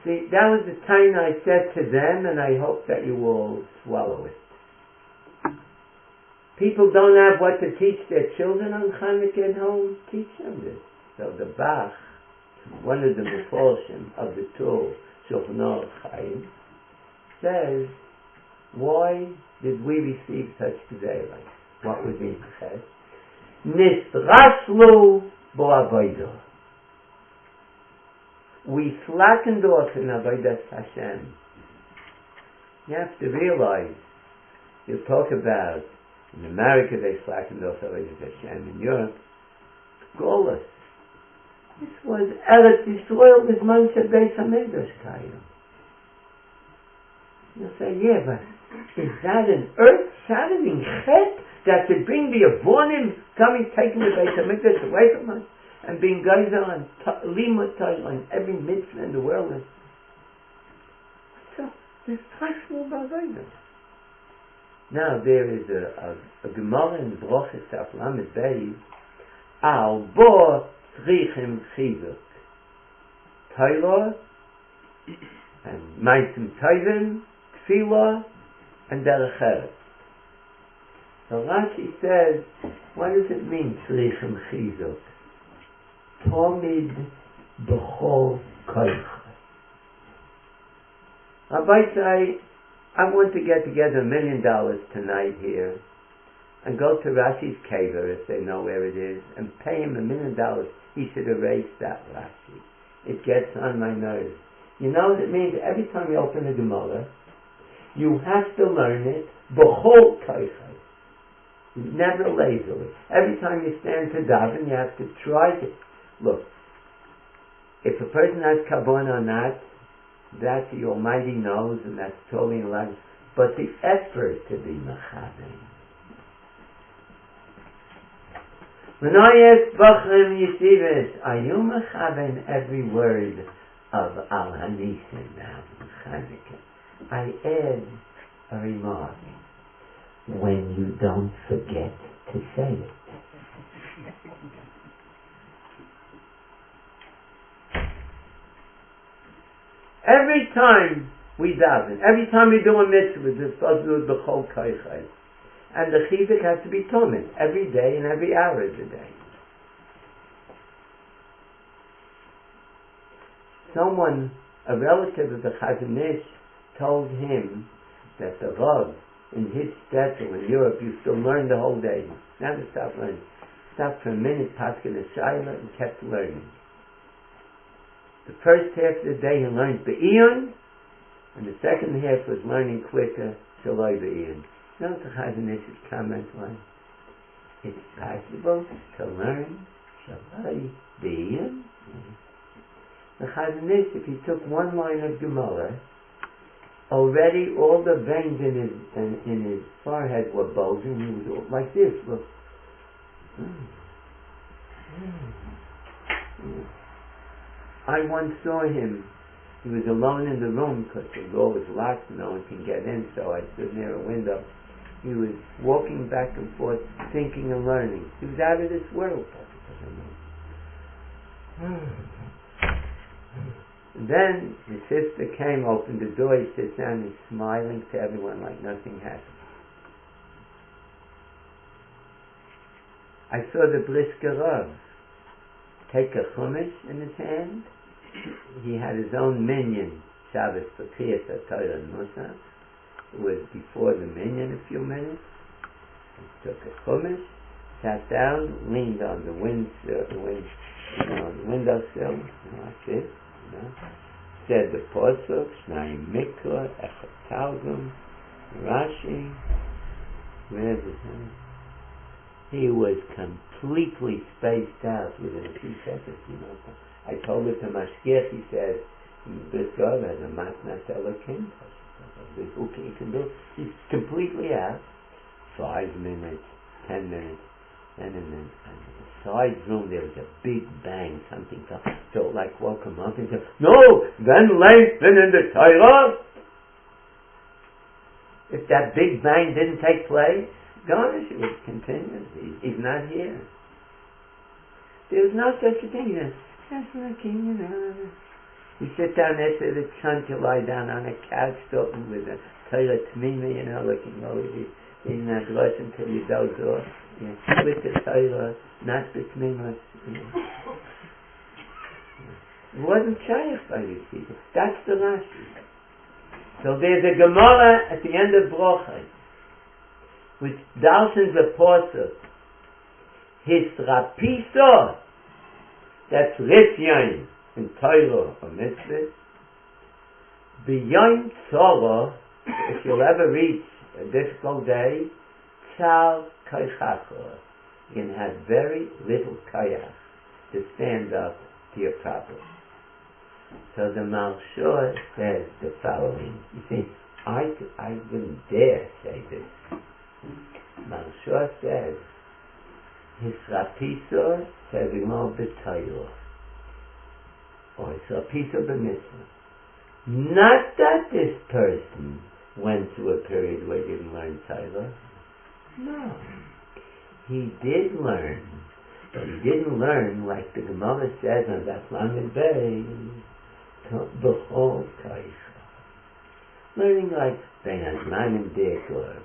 See, that was the time I said to them, and I hope that you will swallow it. People don't have what to teach their children on Chanukah at home. Teach them this. So the Bach, one of the Meforshim of the Tur, Shulchan Aruch Chaim, says, why did we receive such Gzeira? What was in Ches? Nisraslu bo avodah. We slackened off in Avodas Hashem. You have to realize, you talk about, in America they slackened off Avodas Hashem, in Europe, Golas. This was Eretz Yisrael with Moshe Beis HaMikdash Kayim. You'll say, yeah, but is that an earth-shattering chet that could bring the Avonim coming, taking the Beis HaMikdash away from us? And being geyser and limud Torah on every mitzvah in the world. So there's possible b'avodah. Now there is a Gemara in Brochus Daf Lamed Beis. Al bo tzrichim chizuk. Torah and meisim tovim, tefillah and derech eretz. So Rashi says, what does it mean tzrichim chizuk? Tomid b'chol koich. Rabbi say, I want to get together $1 million tonight here and go to Rashi's kever, if they know where it is, and pay him $1 million. He should erase that Rashi. It gets on my nerves. You know what it means? Every time you open a Gemara, you have to learn it b'chol koich. Never lazily. Every time you stand to daven, you have to try to. Look, if a person has kavanah on that the Almighty knows, and that's totally in line. But the effort to be mechaven. When I ask Bachrim Yeshivas, are you mechaven every word of Al Hanisim now, Chanukah? I add a remark. When you don't forget to say it. Every time we daven, every time we do a mitzvah, we're supposed to do it b'chol koichai. And the chizuk has to be tumen every day and every hour of the day. Someone, a relative of the Chazon Ish, told him that the Rav in his shtetl in Europe used to learn the whole day. Never stopped learning. Stopped for a minute, paskin a shaila, and kept learning. The first half of the day he learned be'iyun, and the second half was learning quicker, shaloi be'iyun. You know what the Chazon Ish's comment was? It's possible to learn shaloi be'iyun. The Chazon Ish, if he took one line of Gemara, already all the veins in his forehead were bulging. He was like this. Look. I once saw him. He was alone in the room because the door was locked. No one can get in. So I stood near a window. He was walking back and forth, thinking and learning. He was out of this world. Then his sister came, opened the door, he sits down, he's smiling to everyone like nothing happened. I saw the Brisker Rav take a chumash in his hand. He had his own minyan, Shabbos Pekiyas HaTorah and Musaf. It was before the minyan a few minutes. He took a chumash, sat down, leaned on the windowsill, like this. Said the Pasuk, Shnayim Mikra, Echad Targum, Rashi. Where is it? He was completely spaced out within a few seconds. I told it to Mashgiach. He said, "This God has a matnas elokim. Who can do? He's completely out. 5 minutes, 10 minutes, and then the side room there was a big bang. Something felt like woke him up and said, "No, then lengthen in the Torah." If that big bang didn't take place, garnish it would continue. He's not here. There's no such a thing as just looking, You sit down after the chant, you lie down on a couch talking with a Torah Tmimi, looking over in that glass until you doze off. With the Torah, not the Tmimas. It wasn't shaykh by these people. That's the Rashi. So there's a Gemara at the end of Brochai, which darshans the Pasuk, his rapiso, that's Rifyain in Torah or Mitzvah, beyond Torah, if you'll ever reach a difficult day, Tzal Kaychacha, you can have very little kayach to stand up to your problem. So the Malshor says the following. You see, I wouldn't dare say this. Malshor says, his rapisor says Imam B'Tayor, or his rapisor B'Mitzvah. Not that this person went through a period where he didn't learn Torah. No. He did learn, but he didn't learn like the Gemara says on that Lamed Beis, B'chol Kaicha. Learning like Ben Azman and Dick or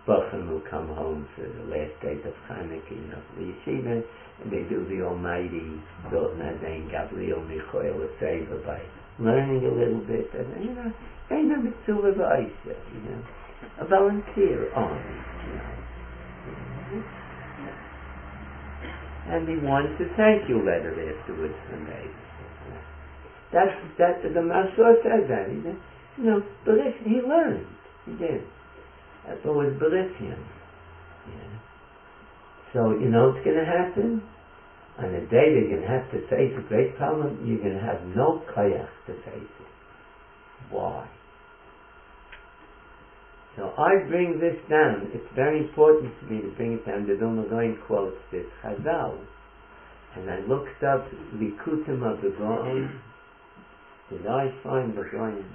Bachim who come home for the last days of Chanukah, the yeshiva, and they do the Almighty, Dov Nazain, Gabriel, Michael, or Seva by learning a little bit, and they know Mitzvah V'Aisa, a volunteer army, and he wants a thank you letter afterwards from me. That's the Mashor says that. He learned. He did. That's always Berithian. So, what's going to happen? On a day that you're going to have to face a great problem, you're going to have no kayach to face it. Why? So I bring this down. It's very important to me to bring it down. The Vilna Gaon quotes this Chazal, and I looked up Likutim of the Gaon. Did I find the Gaon?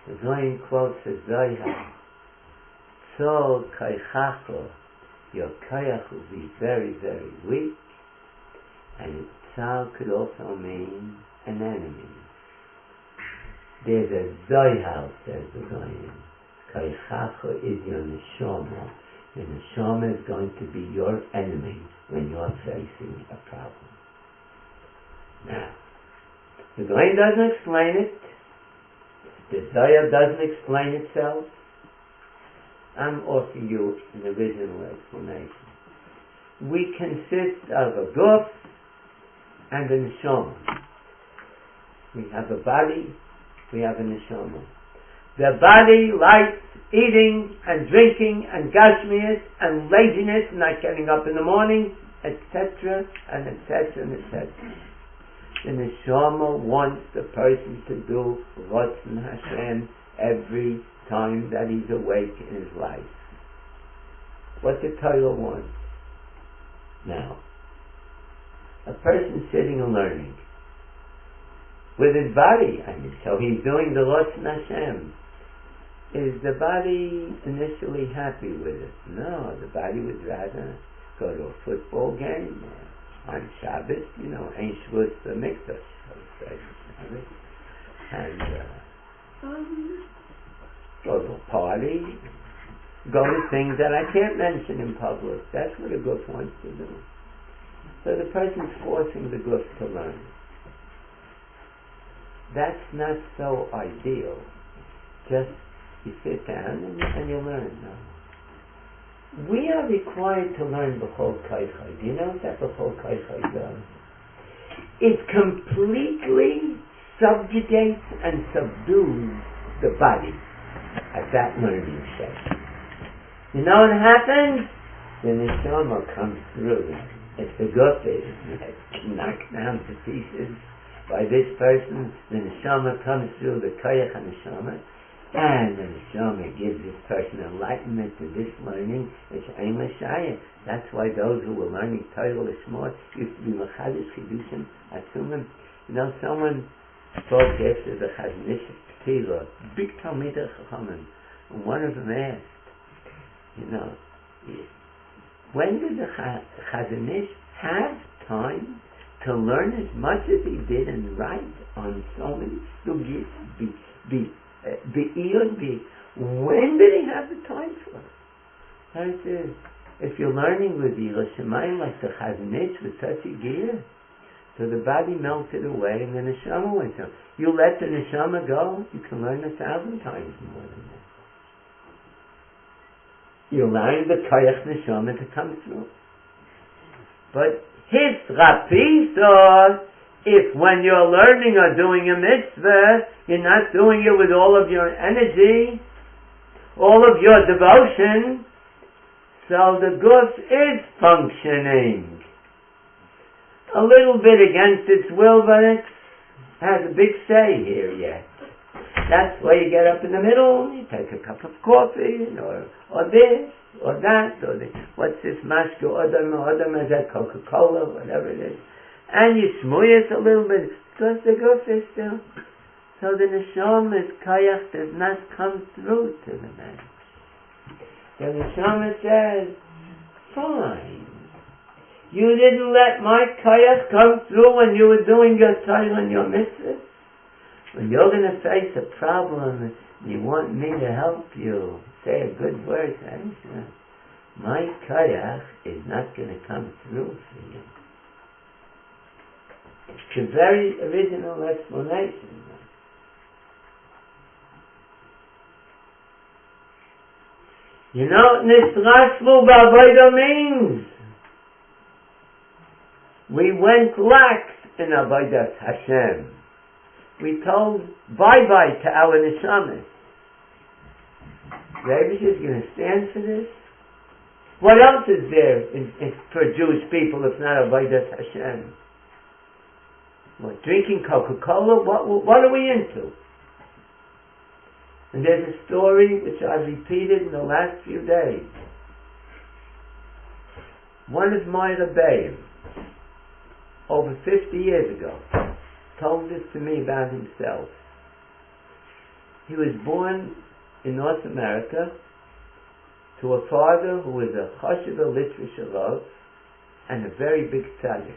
The Gaon quotes the Zohar. So kaychacho, your kayach will be very, very weak, and tzal could also mean an enemy. There's a Zohar, says the Goyim. Kaichacha is your neshama. Your neshama is going to be your enemy when you're facing a problem. Now, the Goyim doesn't explain it. The Zohar doesn't explain itself. I'm offering you an original explanation. We consist of a guf and a neshama. We have a body, we have a neshama. The body likes eating and drinking and gashmias and laziness, not getting up in the morning, etc. and etc. and etc. The neshama wants the person to do Ratzon Hashem every time that he's awake in his life. What the Torah wants. Now, a person sitting and learning with his body, so he's doing the Ratzon Hashem. Is the body initially happy with it? No, the body would rather go to a football game or on Shabbos, ain't Shabbos the Mikdash, so to say, and go to a party, go to things that I can't mention in public. That's what a guf wants to do. So the person's forcing the guf to learn. That's not so ideal. Just you sit down and you learn. No. We are required to learn b'chol kaichai. Do you know what that b'chol kaichai does? It completely subjugates and subdues the body at that learning session. You know what happens? The neshama comes through. If the guf is knocked down to pieces by this person, the neshama comes through the koyach and neshama, and the neshama gives this person enlightenment to this learning. It's ein l'shayah. That's why those who were learning Torah l'shmor used to be mechadish chidushim atzumim. Someone spoke after the Chazanish Petila, big Talmidei Chachamim, and one of them asked, when did the Chazanish have time to learn as much as he did and write on so many sugis? When did he have the time for it? That is, if you're learning with Yirah Shamayim like the Chazanish with such a gear, so the body melted away and the neshama went on. You let the neshama go, you can learn 1,000 times more than that. You're allowing the koyach neshama to come through. But his rapisa, if when you're learning or doing a mitzvah, you're not doing it with all of your energy, all of your devotion, so the guf is functioning a little bit against its will, but it has a big say here yet. That's why you get up in the middle, you take a cup of coffee, or this, or that, or what's this mashka, odom is that Coca-Cola, whatever it is. And you shmuyas a little bit, because the guf is still. So the neshama's kayach does not come through to the man. The neshama says, fine. You didn't let my kayach come through when you were doing your Torah and your mitzvah. When you're going to face a problem, you want me to help you, say a good word, my kayach is not going to come through for you. It's a very original explanation. You know what nisraslu ba'avodah means? We went lax in avodas Hashem. We told bye-bye to our neshamas. The RBS is going to stand for this? What else is there for Jewish people if not avodas Hashem? What, drinking Coca-Cola? What are we into? And there's a story which I've repeated in the last few days. One of my rebbeim, over 50 years ago, told this to me about himself. He was born in North America to a father who was a chashuva literature rav and a very big tzaddik.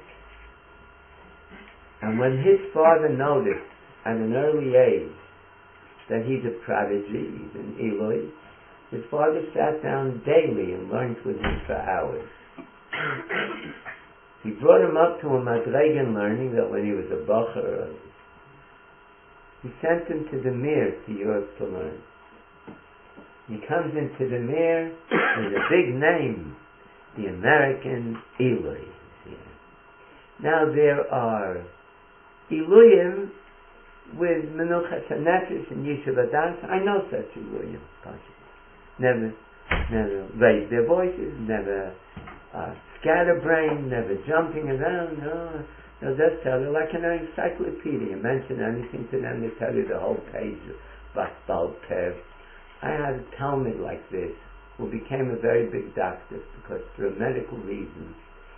And when his father noticed at an early age that he's a prodigy, he's an Eloi. His father sat down daily and learned with him for hours. He brought him up to a madregen learning that when he was a bacher, he sent him to the Mir to Europe to learn. He comes into the Mir with a big name, the American Eloi. Now there are Eloyim with Menuchas HaNefesh and Yeshiva Das. I know such Eloyim. Never raise their voices, never scatterbrain, never jumping around. No, they'll just tell you like an encyclopedia. Mention anything to them, they tell you the whole page of Basbal Tev. I had a Talmud like this who became a very big doctor because for medical reasons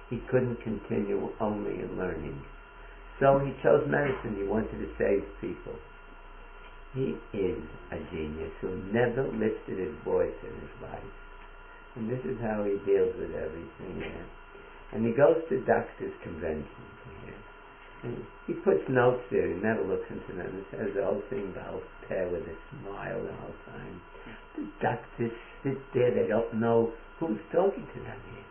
he couldn't continue only in learning. So he chose medicine. He wanted to save people. He is a genius who never lifted his voice in his life. And this is how he deals with everything. And he goes to doctors' conventions. And he puts notes there. He never looks into them. He says the whole thing, the whole pair with a smile the whole time. The doctors sit there. They don't know who's talking to them here.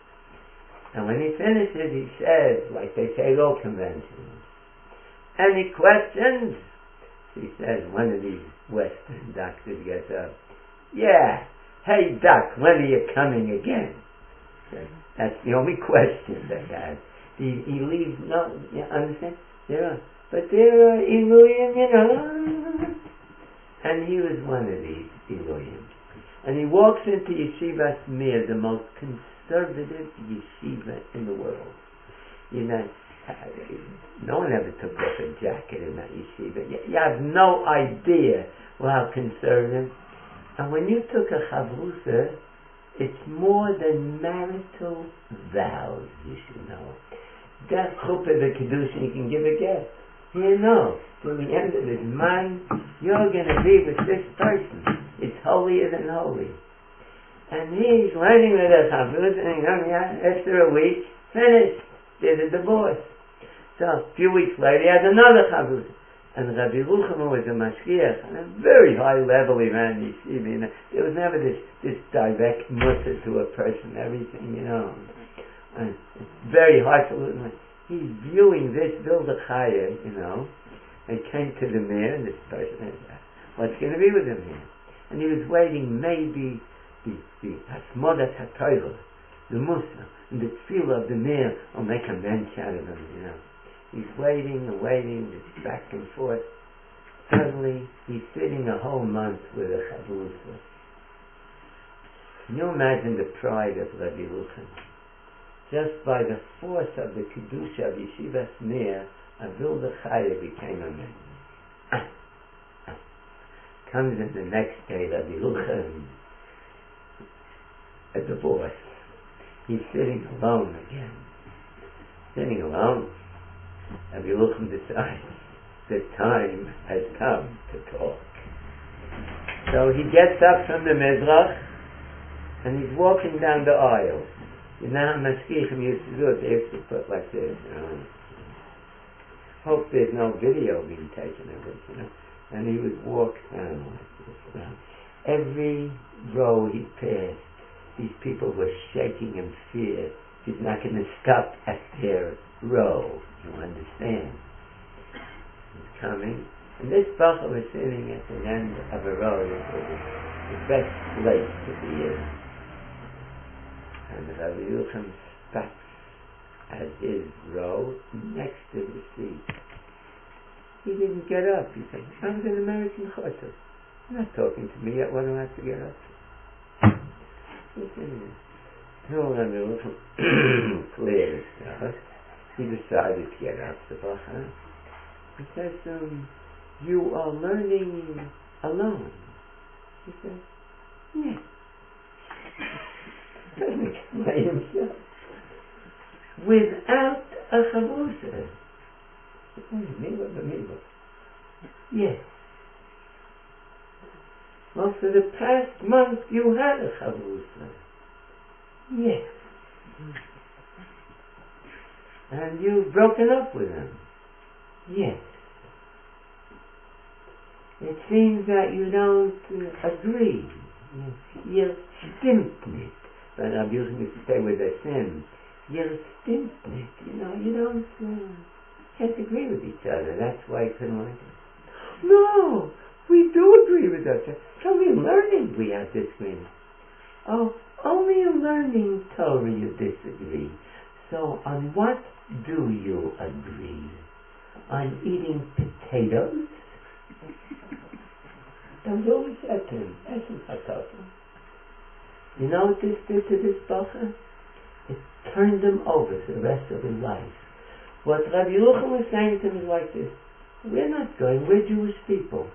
And when he finishes, he says, like they say at all conventions, "Any questions?" He says, one of these Western doctors gets up. "Yeah, hey doc, when are you coming again?" That's the only question they have. He leaves no, you understand? But there are Elohim, And he was one of these Elohim. And he walks into Yeshiva Mir, the most conservative yeshiva in the world. No one ever took off a jacket in that yeshiva. You have no idea how conservative. And when you took a chavrusa, it's more than marital vows, you should know. That chuppah, the kedushin, you can give a gift. You know, till the end of this month, you're going to be with this person. It's holier than holy. And he's learning with a chavrusa, and after a week, finished. There's a divorce. So a few weeks later, he has another chavrusa. And Rabbi Rucham was a mashgiach, on a very high level he ran yeshiva. There was never this direct mutter to a person, everything, And it's very hard to lose. He's viewing this Vilda Chaya, and came to the Mir, and this person said, what's going to be with him here? And he was waiting, maybe the Hasmodas HaTorah, the Musa, and the Tefillah of the Mir will make a mensch out of him, He's waiting and waiting, just back and forth. Suddenly, he's sitting a whole month with a chavrusa. Can you imagine the pride of Rabbi Rucham? Just by the force of the kedusha of Yeshiva Mir, a Vilda Chaya became a man. Comes in the next day, Rabbi Rucham, a divorce. He's sitting alone again. Sitting alone. Rabbi Rucham decides the time has come to talk. So he gets up from the Mizrach and he's walking down the aisle. You know how Mashgiachim used to do it? They used to put like this, Hope there's no video being taken of it, And he would walk down like this. Every row he passed, these people were shaking in fear. He's not going to stop at their row. You understand? He's coming. And this bacher was sitting at the end of a row that was the best place to be in. And Rabbi Rucham stops at his row next to the seat. He didn't get up. He said, I was an American chassid. You're not talking to me yet. Why do I have to get up? He's sitting there. So Rabbi Rucham cleared his throat. He decided to get up the bacher. He says, you are learning alone. He says, yes. Doesn't explain himself. Without a chavrusa. Mesiba. Yes. Well, for the past month you had a chavrusa. Yes. And you've broken up with him. Yes. it seems that you don't agree. You're stimmt nicht. But I'm using it to say with a sin. You're stimmt nicht. You don't can't agree with each other. That's why I couldn't like it. No, we do agree with each other. It's only in learning we have disagreement. Oh, only in learning Torah you disagree. So on what do you agree? On eating potatoes? That was always said to him. You know what this did to this bacher? It turned him over for the rest of his life. What Rabbi Yerucham was saying to him is like this: we're not going, we're Jewish people.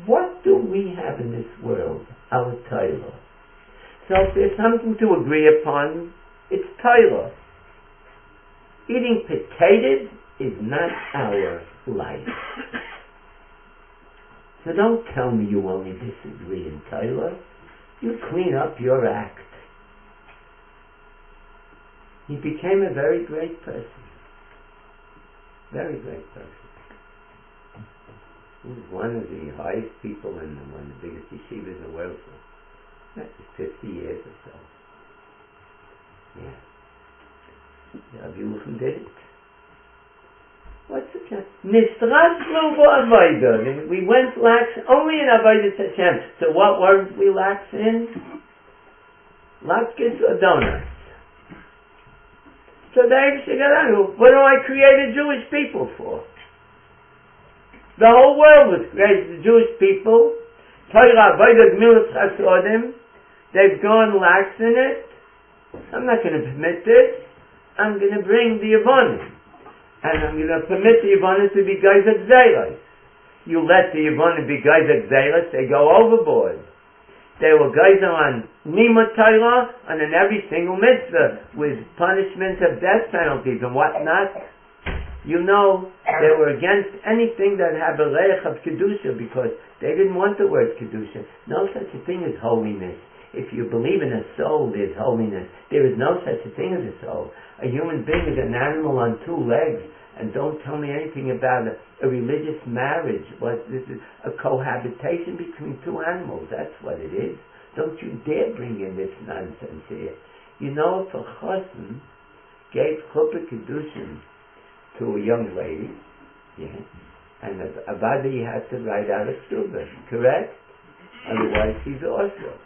What do we have in this world? Our Torah. So if there's something to agree upon, it's Torah. Eating potatoes is not our life. So don't tell me you only disagree in Torah. You clean up your act. He became a very great person. Very great person. He was one of the highest people in one of the biggest yeshivas in the world. That was 50 years or so. Yeah. Rabbi Yerucham did it. What's the chance? Nistraslu b'avodah. We went lax only in avodah Hashem. So what were we lax in? Latkes or donuts. So what do I create Jewish people for? The whole world was created for Jewish people. Torah, avodah, gemilas chasodim. They've gone lax in it. I'm not going to permit this. I'm going to bring the Yavonim. And I'm going to permit the Yavonim to be guys at Zaylas. You let the Yavonim be guys at Zaylas, they go overboard. They were guys on Limud Torah and in every single mitzvah with punishment of death penalties and whatnot. You know, they were against anything that had a reich of Kedusha because they didn't want the word Kedusha. No such a thing as holiness. If you believe in a soul, there's holiness. There is no such a thing as a soul. A human being is an animal on two legs, and don't tell me anything about a religious marriage. This is a cohabitation between two animals. That's what it is. Don't you dare bring in this nonsense here. You know, if a chassan gave chuppah kedushin to a young lady, yeah, and a body had to write out a ksubah, correct? Otherwise, he's also.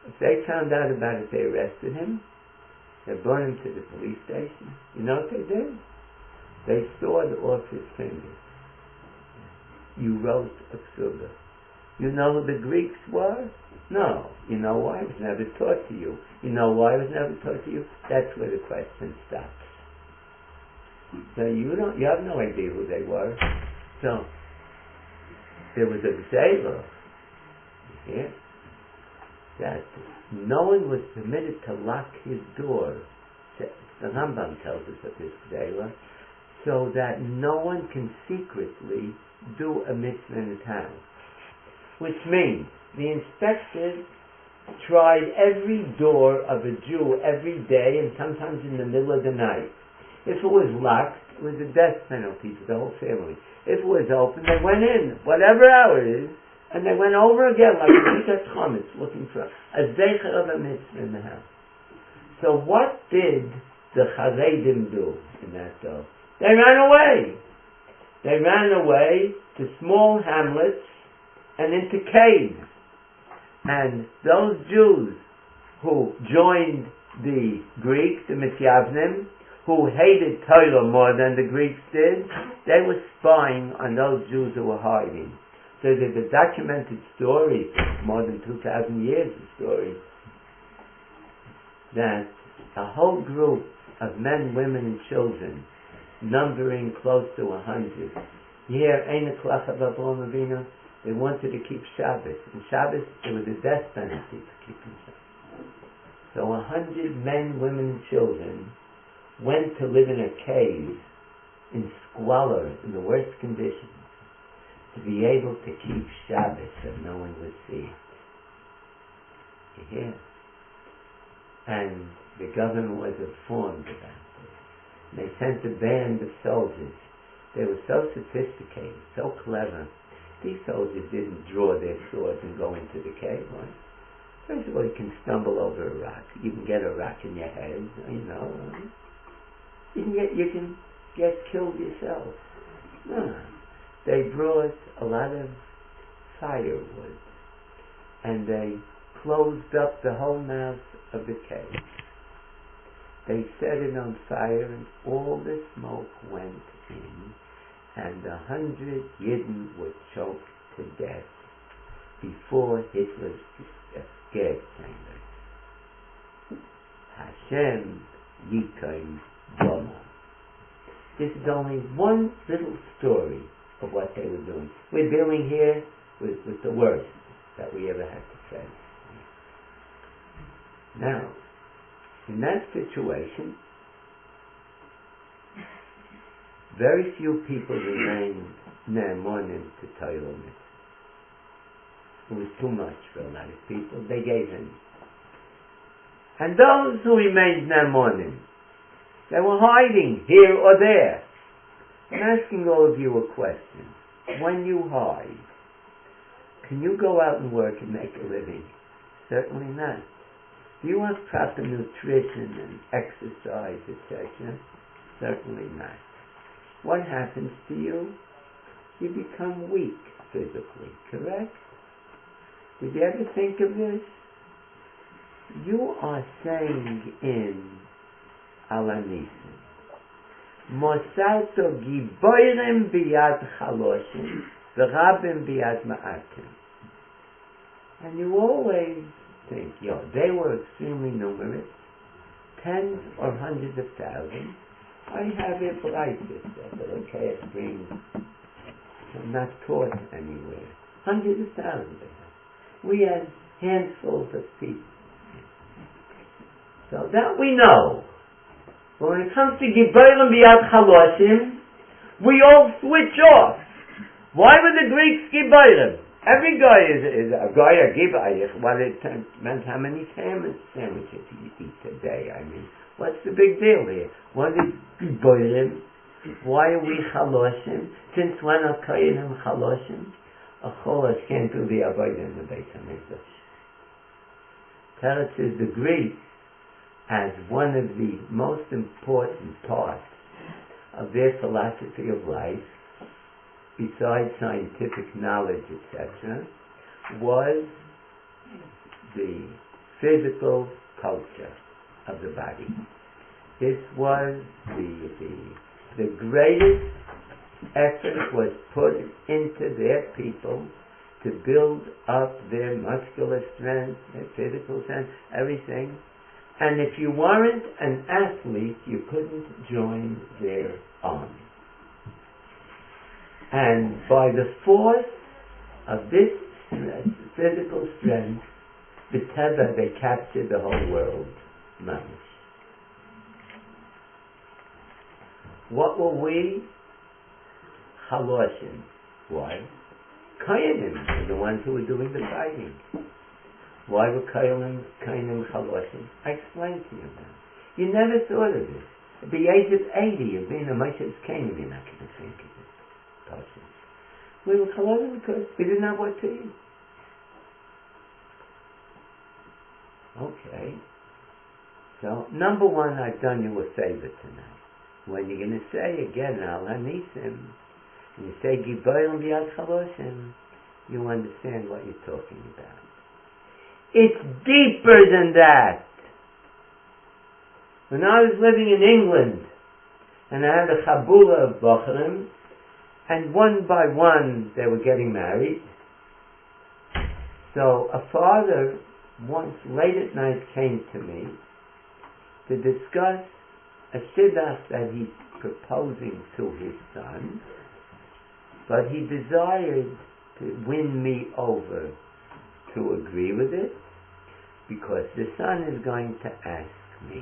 If they found out about it, they arrested him. They brought him to the police station. You know what they did? They sawed off his fingers. You wrote a ksubah. You know who the Greeks were? No. You know why? It was never taught to you. You know why it was never taught to you? That's where the question stops. So you have no idea who they were. So there was a gzeilah here that no one was permitted to lock his door. The Rambam tells us of this gzeilah, so that no one can secretly do a mitzvah in his house. Which means the inspectors tried every door of a Jew every day and sometimes in the middle of the night. If it was locked, it was a death penalty for the whole family. If it was open, they went in, whatever hour it is, and they went over again like a Mikat Chometz, looking for a zeicher of a mitzvah in the house. So what did the Charedim do in that door? They ran away. They ran away to small hamlets and into caves. And those Jews who joined the Greeks, the Mityavnim, who hated Torah more than the Greeks did, they were spying on those Jews who were hiding. So there's a documented story, more than 2,000 years of story, that a whole group of men, women, and children, numbering close to 100, here, they wanted to keep Shabbos. In Shabbos, there was a death penalty for keeping Shabbos. So 100 men, women, and children went to live in a cave in squalor, in the worst conditions, to be able to keep Shabbos so no one would see it. You hear? And the government was informed about this. And they sent a band of soldiers. They were so sophisticated, so clever. These soldiers didn't draw their swords and go into the cave. Right? First of all, you can stumble over a rock. You can get a rock in your head, you know. You can get killed yourself. No. They brought a lot of firewood and they closed up the whole mouth of the cave. They set it on fire and all the smoke went in and 100 Yidden were choked to death before Hitler's scared chamber. Hashem Yikaim Bama. This is only one little story of what they were doing. We're dealing here with the worst that we ever had to face. Now, in that situation, very few people remained ne'emonim to Torah mitzvah. It was too much for a lot of people. They gave in. And those who remained ne'emonim, they were hiding here or there. I'm asking all of you a question. When you hide, can you go out and work and make a living? Certainly not. Do you have proper nutrition and exercise, etc.? Certainly not. What happens to you? You become weak physically, correct? Did you ever think of this? You are saying in Alanisim, Mosalto giboirem biyad chaloshim v'rabim biyad ma'atim. And you always think, they were extremely numerous, tens or hundreds of thousands. I have it like this, but okay, it brings, I'm not taught anywhere. Hundreds of thousands. We had handfuls of people. So that we know. But when it comes to Giborim Biyad Chaloshim, we all switch off. Why were the Greeks Giborim? Every guy is a guy, a Gibayich. Well, it meant how many sandwiches you eat a day. I mean, what's the big deal here? What is Giborim? Why are we Chaloshim? Since when are Koyanim Chaloshim? A Cholos can't do the Avodah in the Beit HaMikdash. Teretz is the Greeks as one of the most important parts of their philosophy of life, besides scientific knowledge, etc., was the physical culture of the body. This was the greatest effort was put into their people to build up their muscular strength, their physical strength, everything. And if you weren't an athlete, you couldn't join their army. And by the force of this physical strength, the Teva, they captured the whole world. Mamish. What were we? Chaloshim. Why? Koyanim were the ones who were doing the fighting. Why were Koyanim Chaloshim? I explained to you now. You never thought of this. At the age of 80, of being a Moshe's Koyanim, you're not going to think of it. We were Chaloshim because we didn't have what to eat. Okay. So, number one, I've done you a favor tonight. When you're going to say again, Al Hanisim, and you say Giborim Biyad Chaloshim, you understand what you're talking about. It's deeper than that. When I was living in England, and I had a chabura of Bochrim, and one by one they were getting married. So a father once late at night came to me to discuss a shidduch that he's proposing to his son, but he desired to win me over to agree with it because the son is going to ask me.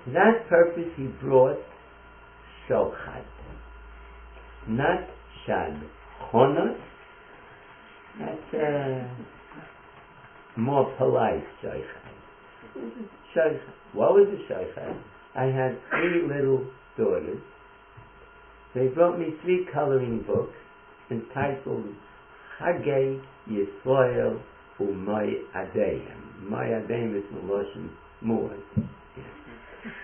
To that purpose he brought shochad, not shadchonos. That's a more polite shochad. What was the shochad? I had 3 little daughters. They brought me 3 coloring books entitled Chagei Yisrael Umay Adayim. My Adayim is Meloshin Moed.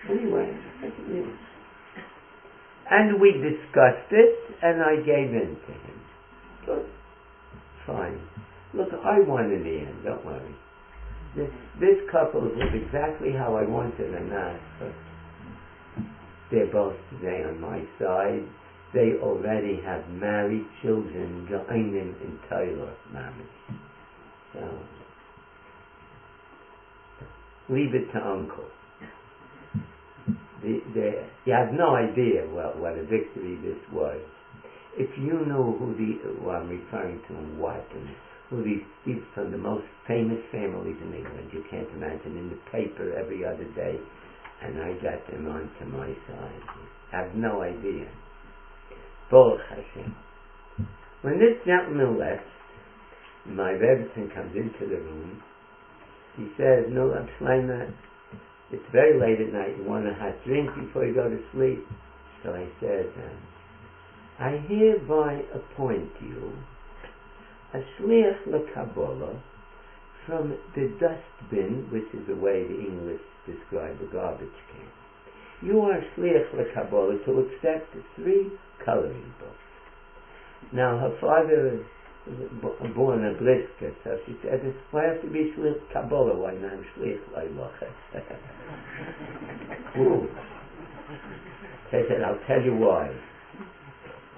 Anyway, and we discussed it, and I gave in to him. Good. Fine. Look, I won in the end, don't worry. This couple was exactly how I wanted them not, but they're both today on my side. They already have married children, Goinim in Taylor, Mamish. So, leave it to Uncle. You have no idea what a victory this was. If you know who I'm referring to and what, and who these from the most famous families in England, you can't imagine, in the paper every other day, and I got them onto my side. I have no idea. Baruch Hashem. When this gentleman left, my Rebbetzin comes into the room. He says, "No, Rav Shlomo, it's very late at night. You want a hot drink before you go to sleep?" So I said, "I hereby appoint you a shliach lekabbalah from the dustbin," which is the way the English describe a garbage can. "You are shliach lekabbalah to accept 3 coloring books." Now her father was born a Brisker, so she said, "Why have to be shliach kabbalah? Why not shliach leilacha?" Cool. I said, "I'll tell you why.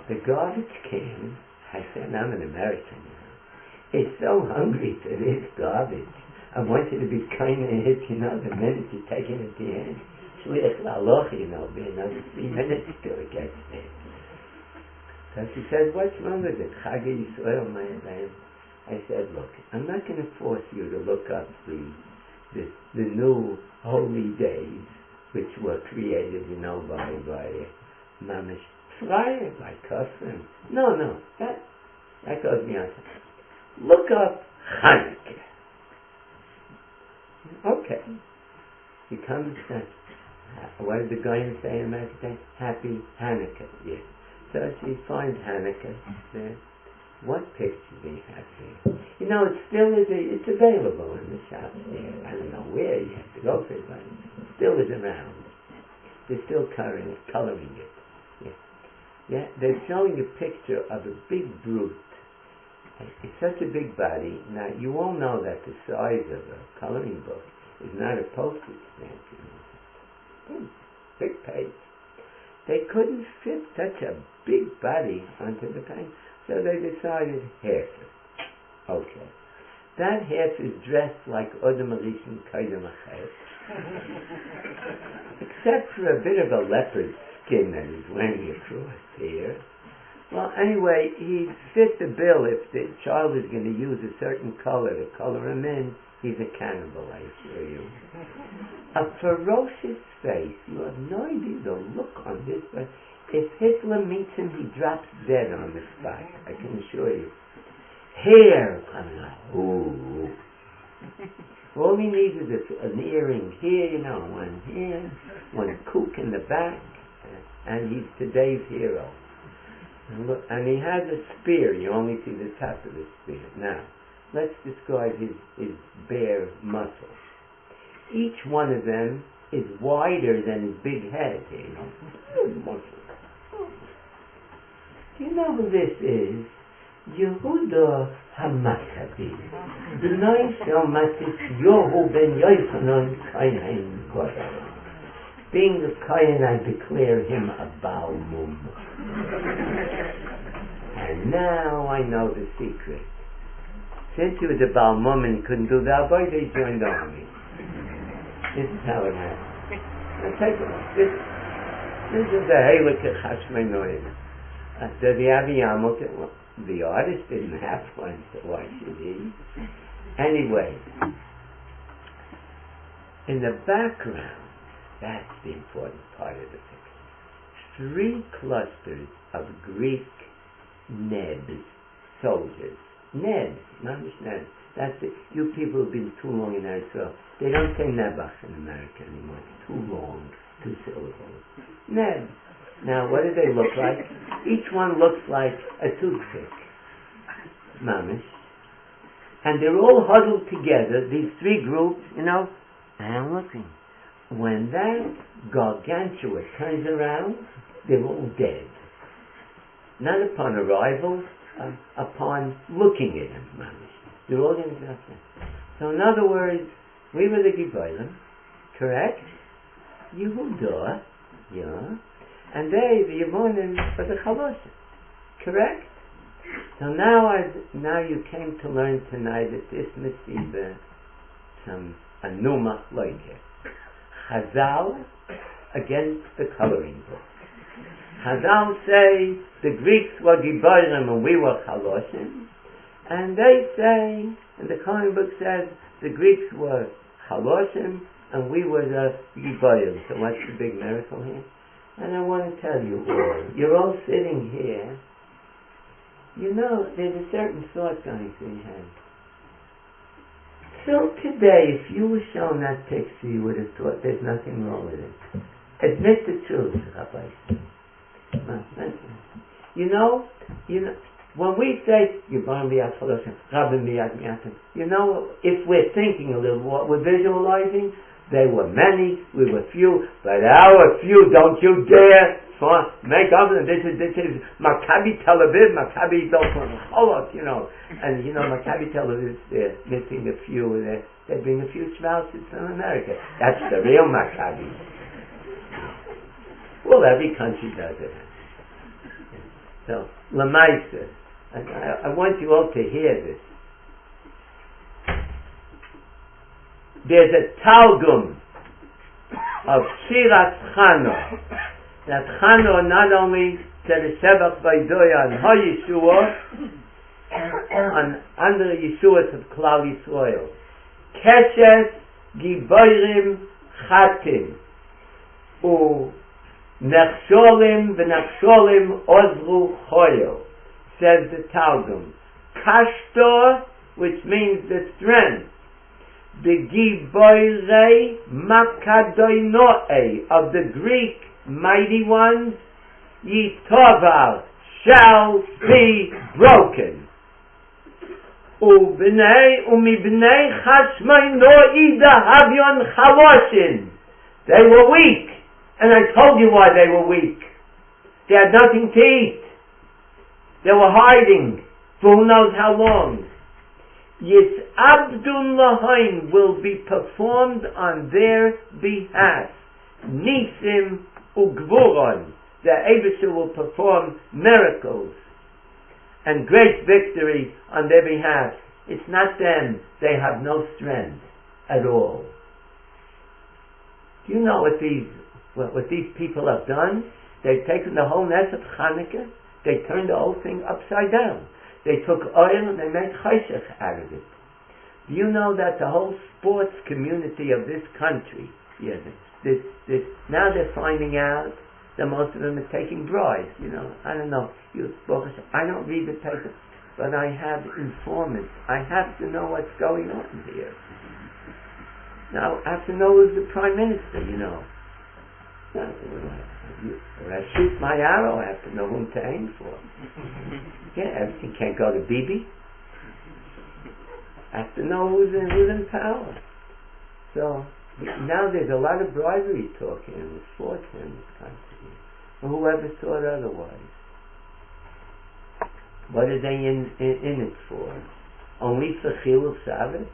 The garbage can," I said, "I'm an American now, is so hungry for this garbage. I want you to be kind of hit, the minute you take it at the end. Shliach leilacha, be another 3 minutes till it gets there." So she said, "What's wrong with it? Chagei Yisrael Ma'adayim." I said, "Look, I'm not going to force you to look up the new holy days which were created, by Mamish Friar, by custom. No, that goes beyond. Look up Chanukah." Okay. He comes and what did the guy say in American? Happy Hanukkah. Yes. So she finds Chanukah there. What picture do you have here? It's available in the shops here. I don't know where you have to go for it, but it still is around. They're still coloring it. Yeah, they're showing a picture of a big brute. It's such a big body. Now, you all know that the size of a coloring book is not a postage stamp. Big page. They couldn't fit such a big body onto the page, so they decided half it. Okay. That half is dressed like Odom Rishon Koydem Achet, except for a bit of a leopard skin that he's wearing across here. Well, anyway, he fit the bill. If the child is going to use a certain color to color him in, he's a cannibal, I assure you. A ferocious face. You have no idea the look on this, but if Hitler meets him, he drops dead on the spot, I can assure you. Hair coming out. Ooh. All he needs is an earring here, one here, one kook in the back, and he's today's hero. And he has a spear. You only see the top of the spear. Now, let's describe his bare muscles. Each one of them is wider than his big head. Muscles. Do you know who this is? Yehuda HaMaccabi. B'nai Shel Matis Yohu ben Yochanan Kayin Godel. Being the Kayin, I declare him a Baal Mum. And now I know the secret. Since he was a Baal Mum and he couldn't do that, boy, they joined the army. This is how it happened. Now take a look. This is the Heilige Chashmenoim. Does he have a yarmulke? Well, the artist didn't have one, so why should he? Anyway, in the background, that's the important part of the picture. 3 clusters of Greek Nebs, soldiers. Nebs, not just Nebs. That's it. You people who've been too long in Israel, they don't say Nebuch in America anymore. It's too long, 2 syllables. Nebs. Now, what do they look like? Each one looks like a toothpick. Mamish. And they're all huddled together, these three groups, and I'm looking. When that gargantua turns around, they're all dead. Not upon arrival, upon looking at him, mamish. They're all going to be up there. So in other words, we were the Gibolim, correct? Yehudah, yeah. And they, the Yevonim, were the Chaloshim, correct? So now you came to learn tonight that this Mesiba, some anuma like it. Chazal against the coloring book. Chazal say the Greeks were Giborim and we were Chaloshim, and they say, and the coloring book says, the Greeks were Chaloshim and we were the Giborim. So what's the big miracle here? And I want to tell you all, you're all sitting here, there's a certain thought going through your head. So today, if you were shown that picture, you would have thought there's nothing wrong with it. Admit the truth, Rabbi. When we say, if we're thinking a little more, we're visualizing, they were many, we were few, but our few, don't you dare make up, and this is Maccabi Tel Aviv, Maccabi Dolcholot, and Maccabi Tel Aviv, they're missing a few, they bring a few Schmaltzes from America. That's the real Maccabi. Well, every country does it. So, Lamaisa, I want you all to hear this. There's a Targum of Shiras Chano, that Chano not only said a Shebach Vaydoya on Ha-Yeshua, on under the Yeshuas of Klal Yisrael. Keshes Giborim Chatim U Nechsholim V'Nechsholim Ozru Choyo, says the Targum. Kashtor, which means the strength. The Giboirei Makadoinoe, of the Greek mighty ones, Yitovar, shall be broken. Umibnei Chashmai Noida Havyon Chaloshin. They were weak, and I told you why they were weak. They had nothing to eat. They were hiding for who knows how long. Yis'abdun Lahain will be performed on their behalf. Nisim Ugvuron, the Eibusha will perform miracles and great victory on their behalf. It's not them. They have no strength at all. Do you know what these people have done? They've taken the whole mess of Chanukah, they turned the whole thing upside down. They took oil and they made chayshach out of it. Do you know that the whole sports community of this country, now they're finding out that most of them are taking bribes. I don't know. I don't read the paper, but I have informants. I have to know what's going on here. Now, I have to know who's the prime minister, When I shoot my arrow, I have to know whom to aim for. Everything can't go to Bibi. I have to know who's in power. So, now there's a lot of bribery talking in sports in this country. Whoever thought otherwise? What are they in it for? Only for Chilul Sabbath?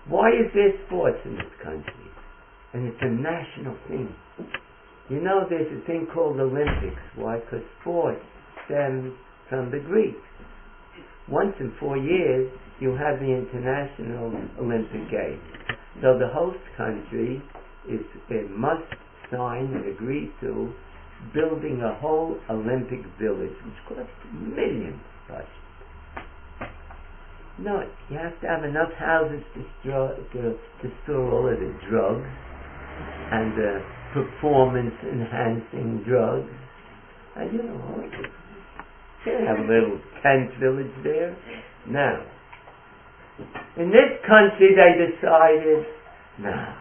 Why is there sports in this country? And it's a national thing. There's a thing called Olympics. Why? Because sports stems from the Greeks. Once in 4 years, you have the International Olympic Games. So the host country must sign and agree to building a whole Olympic village, which costs millions. No, you have to have enough houses to store all of the drugs and the performance-enhancing drugs. And you can't have a little tent village there. Now, in this country they decided, no.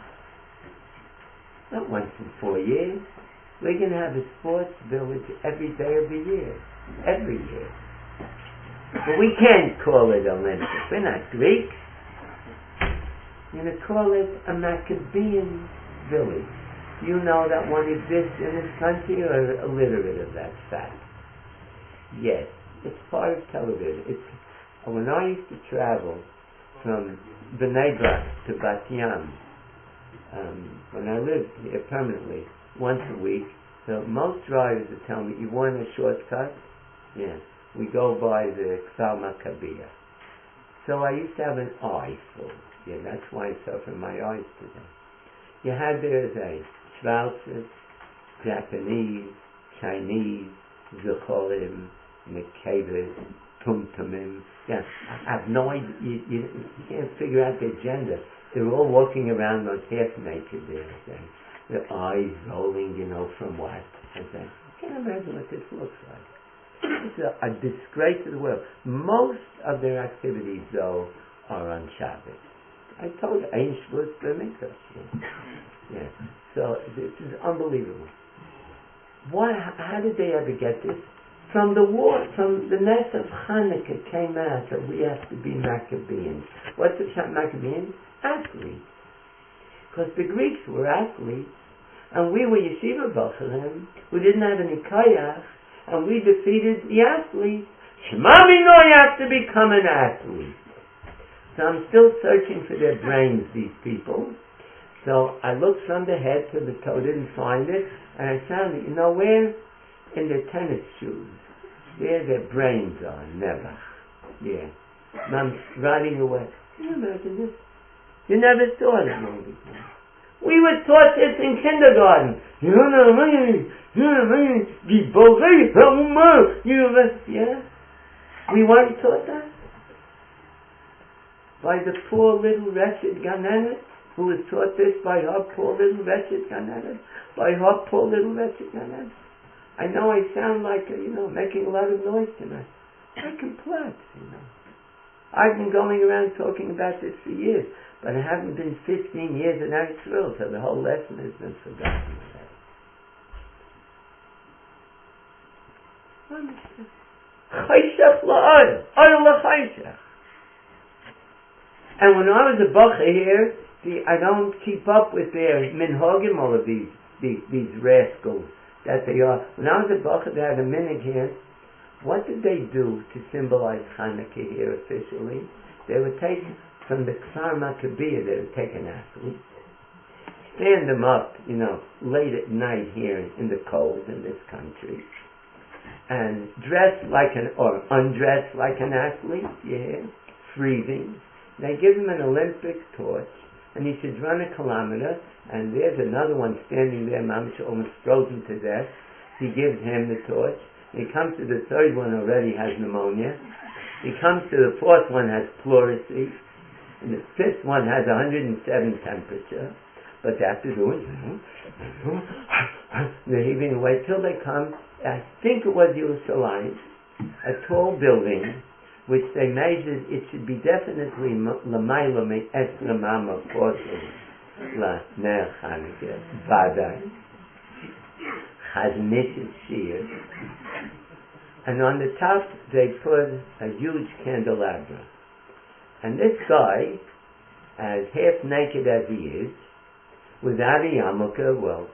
not once in 4 years. We're going to have a sports village every day of the year. Every year. But we can't call it Olympic. We're not Greeks. We're going to call it a Maccabean village. Do you know that one exists in this country, or illiterate of that fact? Yes. It's part of television. When I used to travel from Bnei Brak to Bat Yam, when I lived here permanently, once a week, so most drivers would tell me, you want a shortcut? Yeah. We go by the Kfar Maccabiyah. So I used to have an eye full. Yeah, that's why I suffer my eyes today. You had there a Schwarzes, Japanese, Chinese, Zechorim, Mekavis, Tumtumim. Yeah, I have no idea. You can't figure out their gender. They're all walking around on half naked there. Their eyes rolling, from what? I can't imagine what this looks like. It's a disgrace to the world. Most of their activities, though, are on Shabbos. I told you, Ein Shavuos B'Mikdash. Yeah. So this is unbelievable. How did they ever get this? From the war, from the nest of Chanukah came out that we have to be Maccabeans. What's the Maccabeans? Athletes. Because the Greeks were athletes, and we were Yeshiva Bacharim, who didn't have any kayach, and we defeated the athletes. Shema Mino, you have to become an athlete. So I'm still searching for their brains, these people. So I looked from the head to the toe, didn't find it, and I found it. You know where? In their tennis shoes. There their brains are, never. Yeah. And I'm riding away. Can you imagine this? You never saw it before. We were taught this in kindergarten. Yeah? We weren't taught that? By the poor little wretched Ganenet, who was taught this by her poor little wretched Ganenet? By her poor little wretched Ganenet? I know I sound like, making a lot of noise tonight. I'm complex, I've been going around talking about this for years, but I haven't been 15 years in Eretz Yisrael, so the whole lesson has been forgotten. And when I was a bacher here, I don't keep up with their minhagim, all of these rascals that they are. When I was a bacher, they had a minhag here. What did they do to symbolize Chanukah here officially? They would take from the Kfar Maccabiyah, they would take an athlete, stand them up, late at night here in the cold in this country, and dress or undress like an athlete, freezing. They give him an Olympic torch, and he should run a kilometer, and there's another one standing there, Mamish, almost frozen to death. He gives him the torch. He comes to the third one, already has pneumonia. He comes to the fourth one, has pleurisy. And the fifth one has 107 temperature. But they have to do it. They're heaving away till they come. I think it was Yerushalayim, a tall building, which they measured. It should be definitely l'mayla me'esra mama portion la ner Chanukah vaday chazniches shir. And on the top they put a huge candelabra. And this guy, as half naked as he is, without a yarmulke, well,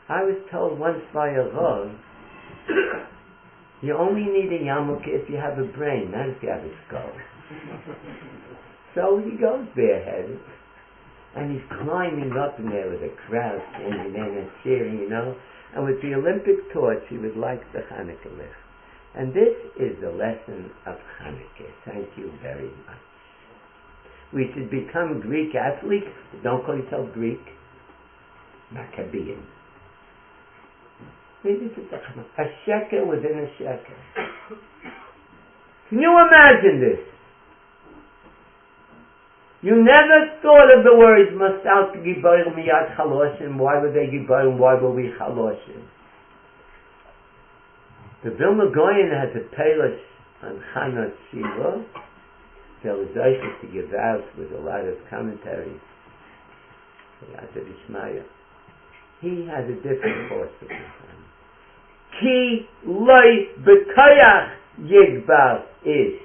I was told once by a Rav, you only need a yarmulke if you have a brain, not if you have a skull. So he goes bareheaded, and he's climbing up in there with a crowd standing there and cheering, and with the Olympic torch he would light the Chanukah licht. And this is the lesson of Chanukah. Thank you very much. We should become Greek athletes. Don't call yourself Greek. Maccabean. Maybe it's a sheker within a sheker. Can you imagine this? You never thought of the words Masal Gibayim Miyad Chaloshim. Why were they Gibayim? Why were we Chaloshim? The Vilna Goyen has a palish on Chanot Shiva. There was to give out with a lot of commentaries. He has a different pasuk. Ki loy b'koyach yigbar ish.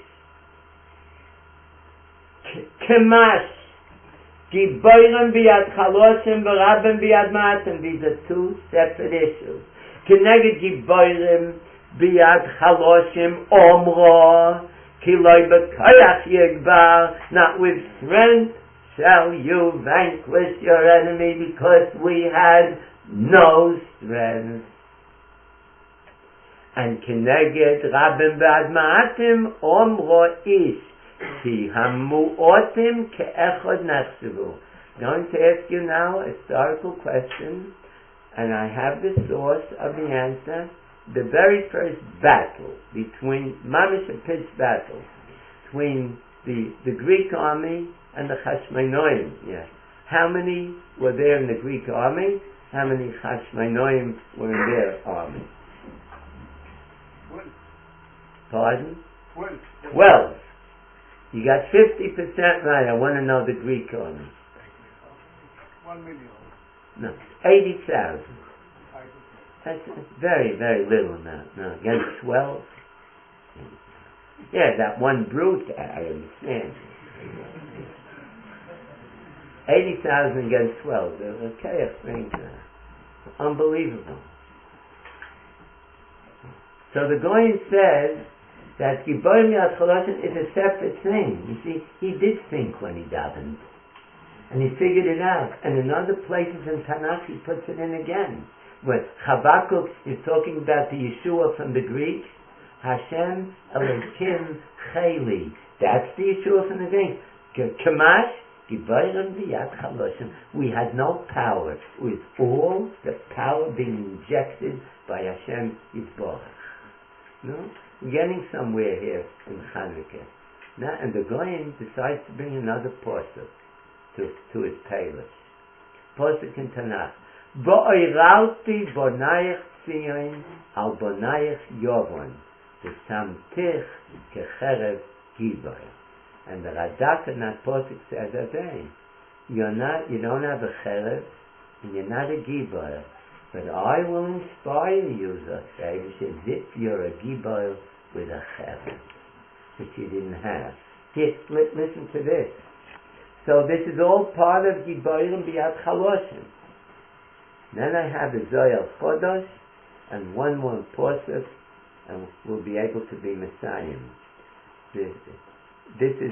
Kemash giborim biyad chaloshim v'rabim biyad matim. These are two separate issues. Keneged giborim biyad chaloshim omro ki loy b'koyach yigbar. Not with strength shall you vanquish your enemy, because we had no strength. And keneged rabim b'ad ma'atim omro ish ki hamu'otim ke'echod nachshavu. I'm going to ask you now a historical question, and I have the source of the answer. The very first battle between mamish, a pitched battle between the Greek army and the Chashmonoim. Yeah. How many were there in the Greek army? How many Chashmonoim were in their army? 12. Pardon? 12. 12. You got 50% right. I want to know the Greek army. 1 million. No, 80,000. That's very, very little now. No, against 12. Yeah, that one brute, I understand. 80,000 against 12. Okay, a thing. Unbelievable. So the Goyen says that Giborim Yad Chaloshin is a separate thing. You see, he did think when he davened. And he figured it out. And in other places in Tanakh, he puts it in again. When Habakkuk is talking about the Yeshua from the Greek, Hashem Elokim Chayli. That's the Yeshua from the Greek. Kamash Giborim Yad Chaloshin. We had no power. With all the power being injected by Hashem Yisborach. No? We're getting somewhere here in Chanukah. Now, and the Goyen decides to bring another pasuk to his palish. Pasuk in Tanakh. Bo'iralti bonayich tzion al bonayich yovon v'samtich kecherev giboy. And the Radak in that pasuk says again, you don't have a cherev, and you're not a giboy. But I will inspire you, as if you're a giboy with a cherev, which you didn't have. Here, listen to this. So this is all part of Giborim B'yad Chaloshim. Then I have a Zohar Chodosh and one more pasuk, and we'll be able to be Messiah. This is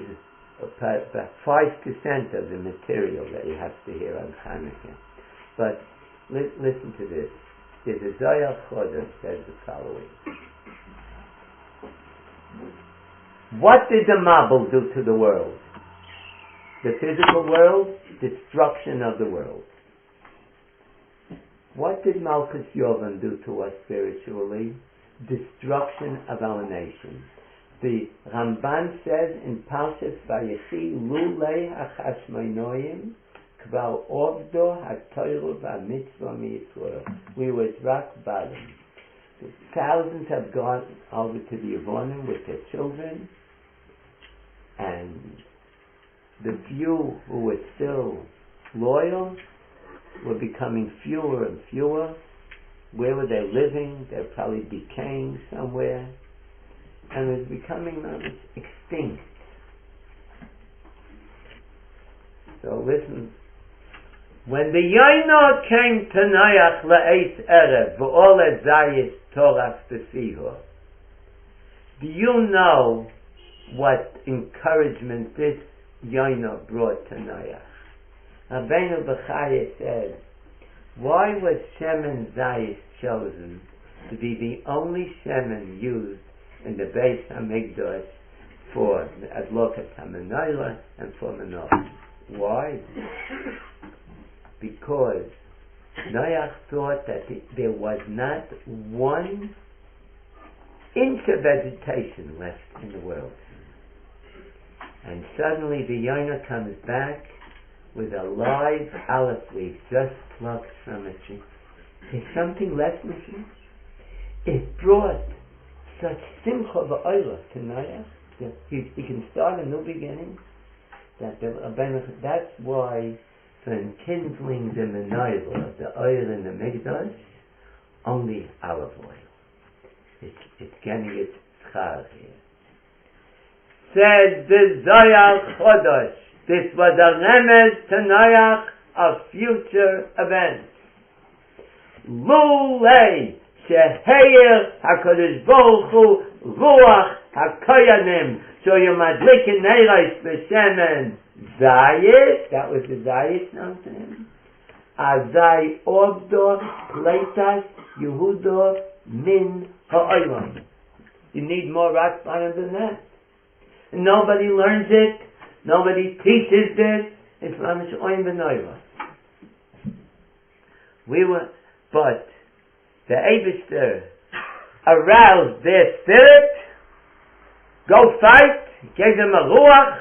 about 5% of the material that you have to hear on Chanukah. But listen to this. There's a Zohar Chodosh says the following. What did the Mabul do to the world? The physical world, destruction of the world. What did Malchus Yovan do to us spiritually? Destruction of our nation. The Ramban says in Parshas Vayechi, Lulei HaChashmonoim Kvar Ovdo HaTorah VaMitzvah MiYisrael. We were rock bottom. Thousands have gone over to the Yevonim with their children, and the few who were still loyal were becoming fewer and fewer. Where were they living? They'd probably be decaying somewhere, and it was becoming extinct. So listen. When the Yaino came to Noach la'eis erev v'ol et zayis toras b'siho, do you know what encouragement this Yaino brought to Noach? Rabbeinu Bechaya said, why was Shemen Zayis chosen to be the only Shemen used in the Beis HaMikdash for Adlokat HaMenorah and for Menorah? Why? Because Noach thought that there was not 1 inch of vegetation left in the world. And suddenly the Yaina comes back with a live olive leaf just plucked from a tree. There's something left missing. It brought such simcha v'oila to Noach. He can start a new beginning. That's why von kindling the menorah, the oil in the Mikdash, only olive oil. It's getting its schar here. Said the Zoyar Chodosh, this was a remez to Noach of future events. Lulei sheheir HaKadosh Baruch Hu ruach hakoyanim, so you madlikin neiros b'shemen zayit, that was the zayit known to him. Azai Obdo Pleitas Yehudo Min Ha'olam. You need more Ratzbanim than that. Nobody learns it. Nobody teaches this. It's Mamish Oim B'Noira. But the Eibishter aroused their spirit. Go fight. Gave them a ruach.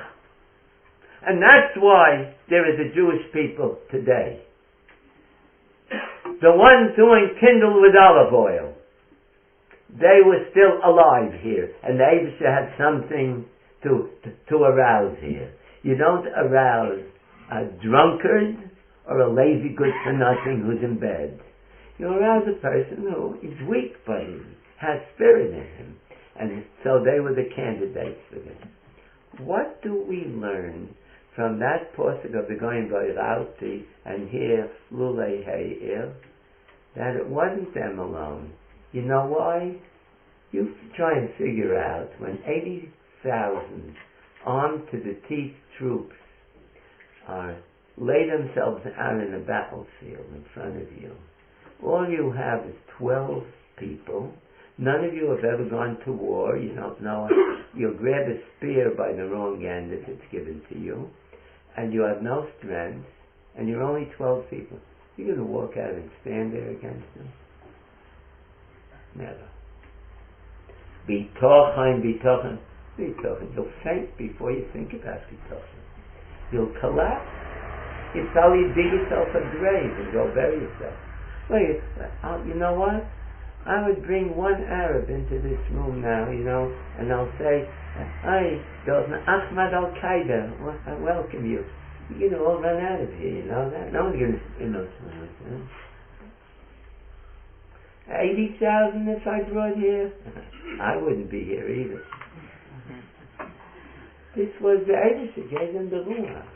And that's why there is a Jewish people today. The ones who enkindled with olive oil, they were still alive here, and the Eibusha had something to arouse here. You don't arouse a drunkard or a lazy good-for-nothing who's in bed. You arouse a person who is weak, but he has spirit in him. And so they were the candidates for this. What do we learn from that pasuk of the Goyim V'Irauti and here Lulei He'ir? That it wasn't them alone. You know why? You try and figure out when 80,000 armed to the teeth troops lay themselves out in a battlefield in front of you. All you have is 12 people. None of you have ever gone to war. You don't know it. You'll grab a spear by the wrong end if it's given to you. And you have no strength. And you're only 12 people. You're going to walk out and stand there against them? Never. Bitochen. You'll faint before you think about bitochen. You'll collapse. You probably dig yourself a grave and go bury yourself. Well, you know what? I would bring one Arab into this room now, and I'll say, "Hi, Ahmad Al-Qaeda, I welcome you." You're going to all run out of here, you know that? No one's going to, 80,000 if I brought here? I wouldn't be here either. This was the Eibush that gave them the Ruach.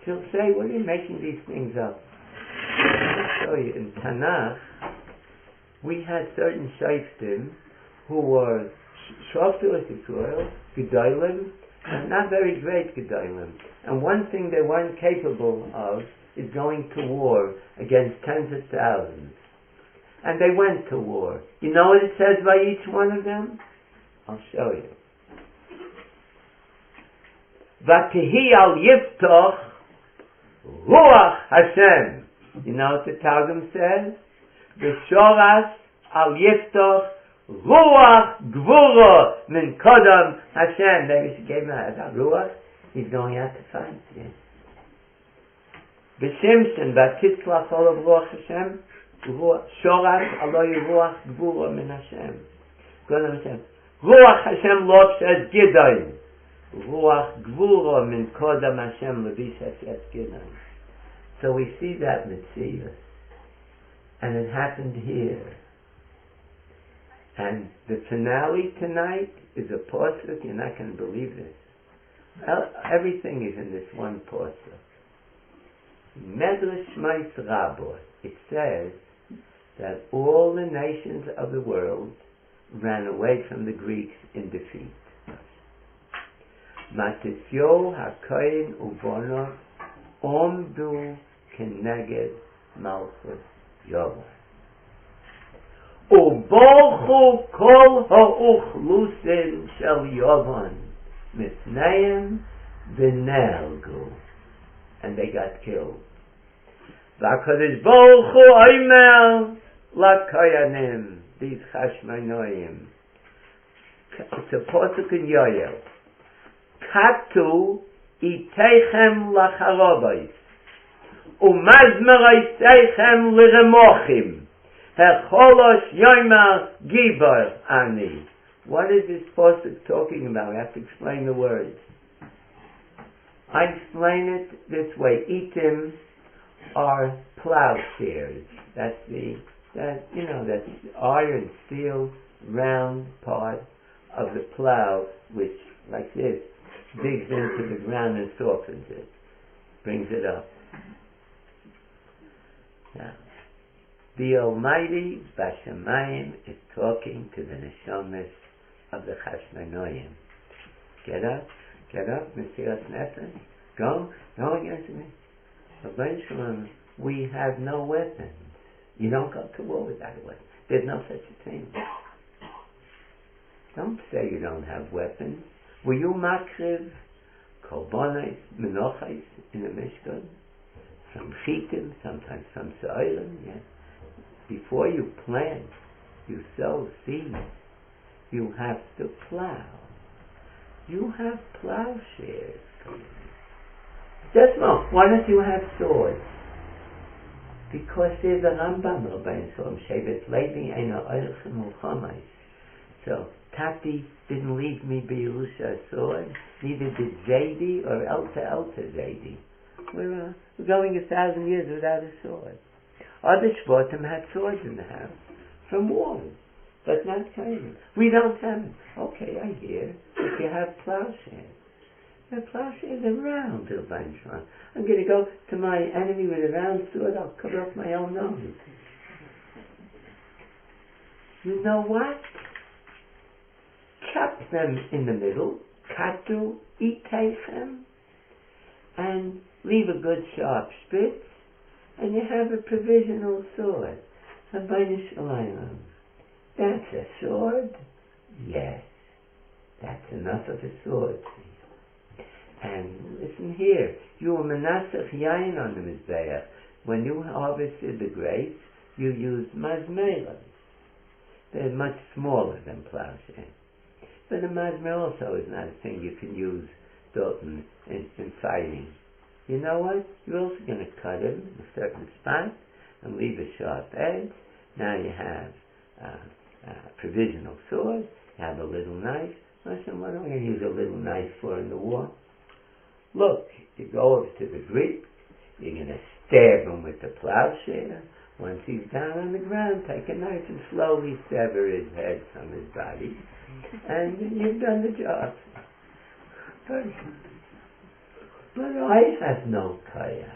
She'll say, "What are you making these things up?" I'll show you. In Tanakh, we had certain shoftim who were shoftim Yisrael, gedolim, and not very great gedolim. And one thing they weren't capable of is going to war against tens of thousands. And they went to war. You know what it says by each one of them? I'll show you. V'tehi al yiftoch ruach Hashem. You know what the Targum says? V'shoras al yiftoch ruach gvura min kodam Hashem. Maybe she gave him a ruach. He's going out to fight. Yes. B'shimshon v'titzlach olav ruach Hashem. Shoras aloy ruach gvura min Hashem. Kodam Hashem. Ruach Hashem lo says Gideon. Ruach gvura min kodam Hashem levisas yet Gideon. So we see that Mesiba, and it happened here. And the finale tonight is a pasuk. You're not going to believe this. Everything is in this one pasuk. Medrash Shmais Rabot. It says that all the nations of the world ran away from the Greeks in defeat. Matisyo hakoyin ubono omdu keneged malchus Yovan. Ubolchu kol ha'uchlusin shel Yovan misneim v'nelgu, and they got killed. V'akadosh Baruch Hu omer lakoyanim, these chashmonoim. It's a pasuk in Yoel. Katu iteichem lacharobos umazmeroseichem liremochim hecholosh yomer gibor ani. What is this pasuk talking about? We have to explain the words. I explain it this way. Itim are plowshares. That's iron, steel, round part of the plow, which, like this, digs into the ground and softens it, brings it up. Now, the Almighty Bashamayim is talking to the neshamas of the Chashmonoim. Get up, Mesiras Nefesh. Go against me. Eventually, we have no weapons. You don't go to war without a weapon. There's no such a thing. Don't say you don't have weapons. Were you makriv korbanos, menochos in the Mishkan? From chitim, sometimes from so'ilim, yes. Before you plant, you sow seeds. You have to plow. You have plowshares. Just more. Why don't you have swords? Because there's a Rambam Rabbein Shalom Shevet Levi Eino Oilchem Ulchamais. So Tati didn't leave me B'Yerusha a sword. Neither did Zaidi or Elta Zaidi. We're going 1,000 years without a sword. Other Shvatim had swords in the house from wars, but not Kain. We don't have them. Okay, I hear. But you have plowshares. The plowshares are round, Rabbein Shalom. I'm going to go to my enemy with a round sword. I'll cut off my own nose. You know what? Chop them in the middle, katu, itechem, and leave a good sharp spitz, and you have a provisional sword. Rabbeinu Shalom. That's a sword? Yes. That's enough of a sword for you. And listen here, you were menasach yain on the Mizbeach. When you harvested the grapes, you used mazmelas. They're much smaller than plowshares. But a mazmeh also is not a thing you can use, Dalton, in fighting. You know what? You're also going to cut him in a certain spot and leave a sharp edge. Now you have a provisional sword. You have a little knife. Listen, what am I going to use a little knife for in the war? Look, you go over to the Greek. You're going to stab him with the plowshare. Once he's down on the ground, take a knife and slowly sever his head from his body. And you've done the job. But I have no kaya.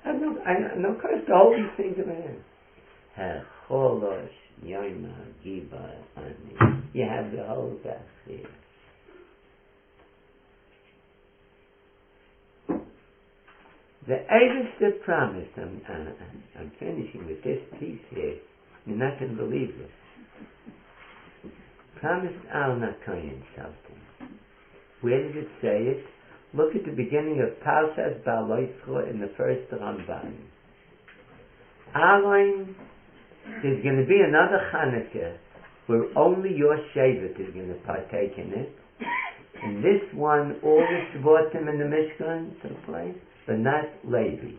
I have no kaya to hold these things in my hand. Hecholosh yoyma giba ani. You have the whole back here. The Eibishter promised, I'm finishing with this piece here. You're not going to believe this. Promised Al Nakayin something. Where did it say it? Look at the beginning of Parshas Ba'aloischa in the first Ramban. Aaron, there's going to be another Chanukah where only your Shevet is going to partake in it. And this one, all the Shvatim in the Mishkan took place, but not Levi.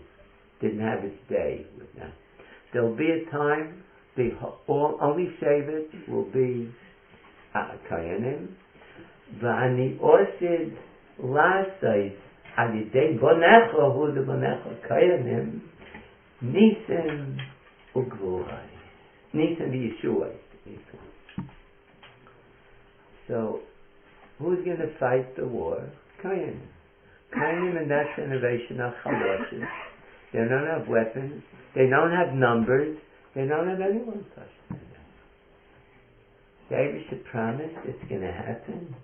Didn't have its day with that. There'll be a time only Shevet will be Kayanim. V'ani osid lasais al yidei bonecho hu de bonecho Kayanim nisim ugvurai. Nisim v'yeshuai. So, who's going to fight the war? Kayanim. Kayanim in that generation are chaloshes. They don't have weapons. They don't have numbers. They don't have anyone touching them. David should promise it's going to happen.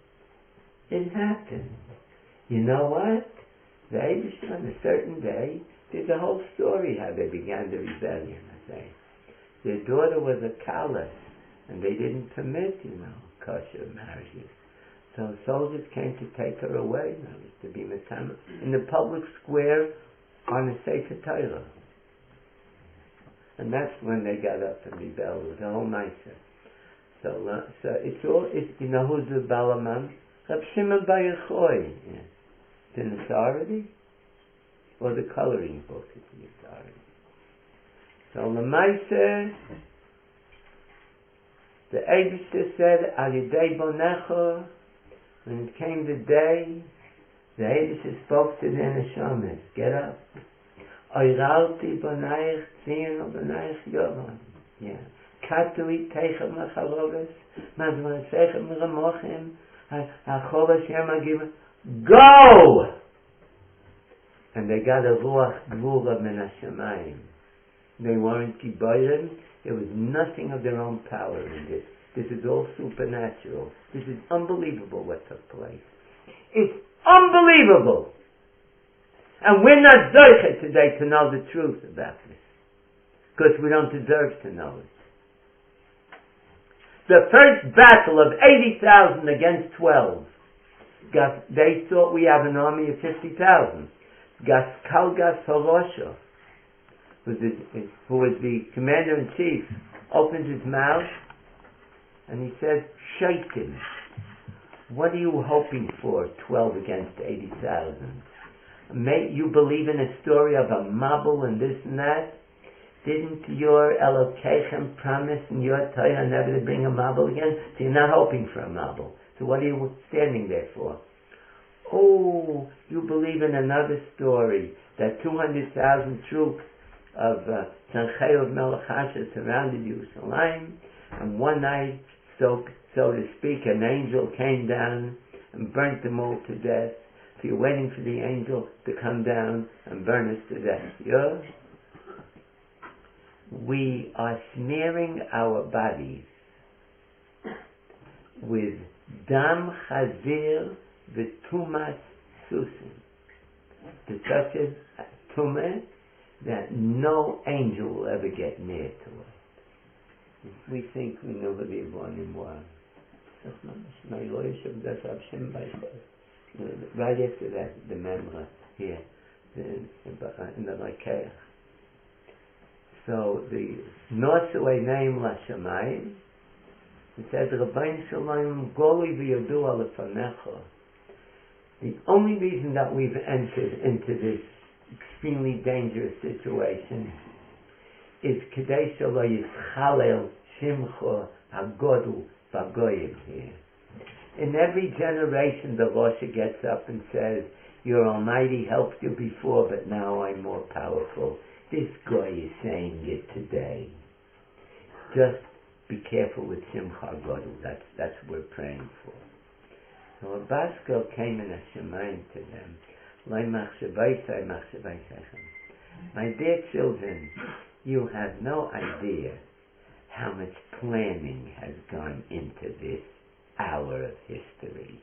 It happened. You know what? The Abish on a certain day, there's a whole story how they began the rebellion, I say. Their daughter was a Kala, and they didn't permit, kosher marriages. So soldiers came to take her away, to be Matama, in the public square on a Sefer Torah. And that's when they got up and rebelled. It was a whole nicer. So it's you know who's the Balaman? Rav Shimon Bar Yochai. The authority? Or the coloring book is the authority. So Lamaisa, the Eibishter said, Al Yidei Bonecho, when it came the day, The Eibusher spoke to their neshamas. Get up. Oiralti b'naich tzin o b'naich yoron. Yeah. Katui teichem macharoves. Mazman seichem ramochim. HaChol Hashem HaGibur. Go! And they got a ruach gvura min hashamayim. They weren't giborim. There was nothing of their own power in this. This is all supernatural. This is unbelievable what took place. It's unbelievable! And we're not zoichet today to know the truth about this. Because we don't deserve to know it. The first battle of 80,000 against 12. They thought we have an army of 50,000. Kalgas Horosha, who was the commander-in-chief, opened his mouth and he said, Shaitim, what are you hoping for, 12 against 80,000? You believe in a story of a Mabul and this and that? Didn't your Elokeichem promise in your Torah never to bring a Mabul again? So you're not hoping for a Mabul. So what are you standing there for? Oh, you believe in another story that 200,000 troops of Sanchei of Melech Hashem surrounded Yerushalayim, and one night, so to speak, an angel came down and burnt them all to death. So you're waiting for the angel to come down and burn us to death. Yeah? We are smearing our bodies with dam chazir v'tumas susim, to such a tumah that no angel will ever get near to it. We think we know the Yivonim well. Right after that, the memra here in the Rakeach. So the Nosue name Lashamayim, it says Rabbein Shalom Goli v'Yodu Alefanecha. The only reason that we've entered into this extremely dangerous situation is Kedei Shalo Yischalel Shimcha Hagodu Vagoyim here. In every generation the Rosh gets up and says, your Almighty helped you before, but now I'm more powerful. This guy is saying it today. Just be careful with Simcha Godel. That's what we're praying for. So a Baskel came in a Shemayim to them. My dear children, you have no idea how much planning has gone into this hour of history.